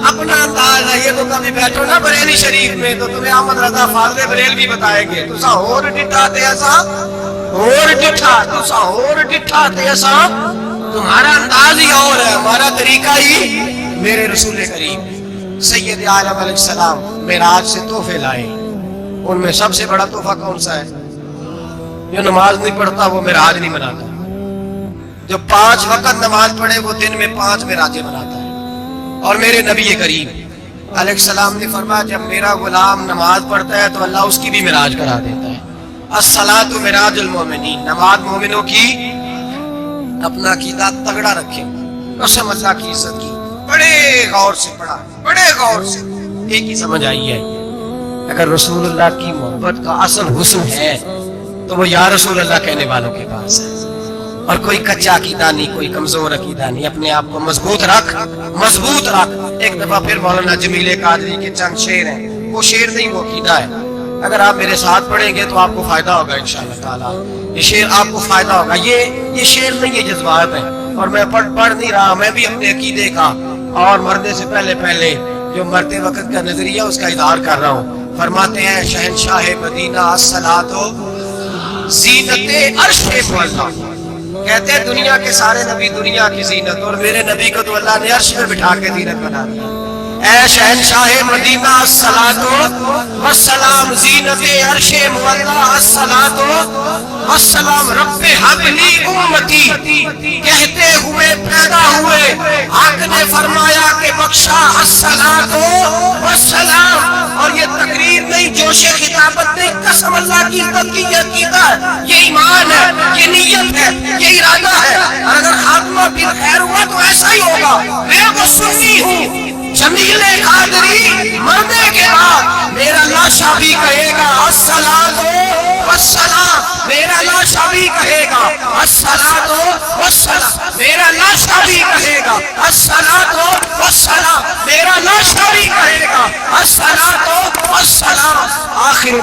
اپنا انداز ہے. یہ تو کبھی بیٹھو نا بریلی شریف میں تو تمہیں احمد رضا فاضل بریل بھی بتائیں گے تسا ہور ڈٹھا تے اسا ہور ڈٹھا, تسا ہور ڈٹھا تے اسا. تمہارا انداز ہی اور ہے, ہمارا طریقہ ہی. میرے رسول کریم سید عالم علیہ السلام معراج سے تحفے لائے, ان میں سب سے بڑا تحفہ کون سا ہے؟ جو نماز نہیں پڑھتا وہ معراج نہیں مناتا. جو 5 وقت نماز پڑھے وہ دن میں 5 معراجیں مناتا ہے. اور میرے نبی کریم علیہ السلام نے فرمایا جب میرا غلام نماز پڑھتا ہے تو اللہ اس کی بھی معراج کرا دیتا ہے. الصلاۃ معراج المومنین, نماز مومنوں کی. اپنا عقیدہ تگڑا رکھے, قسم اللہ کی عزت کی. بڑے غور سے پڑھا, بڑے غور سے. ایک ہی سمجھ آئی ہے, اگر رسول اللہ کی محبت کا اصل حسن ہے تو وہ یا رسول اللہ کہنے والوں کے پاس ہے. اور کوئی کچا عقیدہ نہیں, کوئی کمزور عقیدہ نہیں. اپنے آپ کو مضبوط رکھ, مضبوط رکھ. ایک دفعہ پھر مولانا جمیل قادری کے چند شعر ہیں, وہ شعر نہیں وہ عقیدہ ہے. اگر آپ میرے ساتھ پڑھیں گے تو آپ کو فائدہ ہوگا انشاءاللہ تعالیٰ. یہ شعر آپ کو فائدہ ہوگا. یہ شعر نہیں, یہ جذبات ہیں. اور میں پڑھ نہیں رہا, میں بھی اپنے عقیدے کا اور مرنے سے پہلے جو مرتے وقت کا نظریہ اس کا اظہار کر رہا ہوں. فرماتے ہیں شہنشاہ مدینہ الصلاۃ زینت عرش مولا. کہتے ہیں دنیا کے سارے نبی دنیا کی زینت, اور میرے نبی کو تو اللہ نے عرش میں بٹھا کے زینت بنا دیا. اے شہنشاہ مدینہ الصلاۃ والسلام زینت عرش مولا. الصلاۃ والسلام رب حب لی امتی, کہتے ہوئے پیدا ہوئے حق نے فرمایا کہ بخشا. الصلاۃ والسلام. اور یہ تقریر نہیں, جوش خطابت نہیں, قسم اللہ کی عزت کی. یہ عقیدہ ہے, یہ ایمان ہے, یہ نیت ہے, یہ ارادہ ہے. اور اگر خاتمہ بالخیر ہوا تو ایسا ہی ہوگا. میں وہ سنی ہوں جمیل قادری مرنے کے بعد میرا لاشا بھی کہے گا الصلاۃ والسلام. میرا لاشا بھی بھی کہے گا الصلاۃ والسلام، میرا لاشا بھی کہے گا الصلاۃ والسلام، میرا لاشا بھی کہے گا الصلاۃ والسلام۔ آخر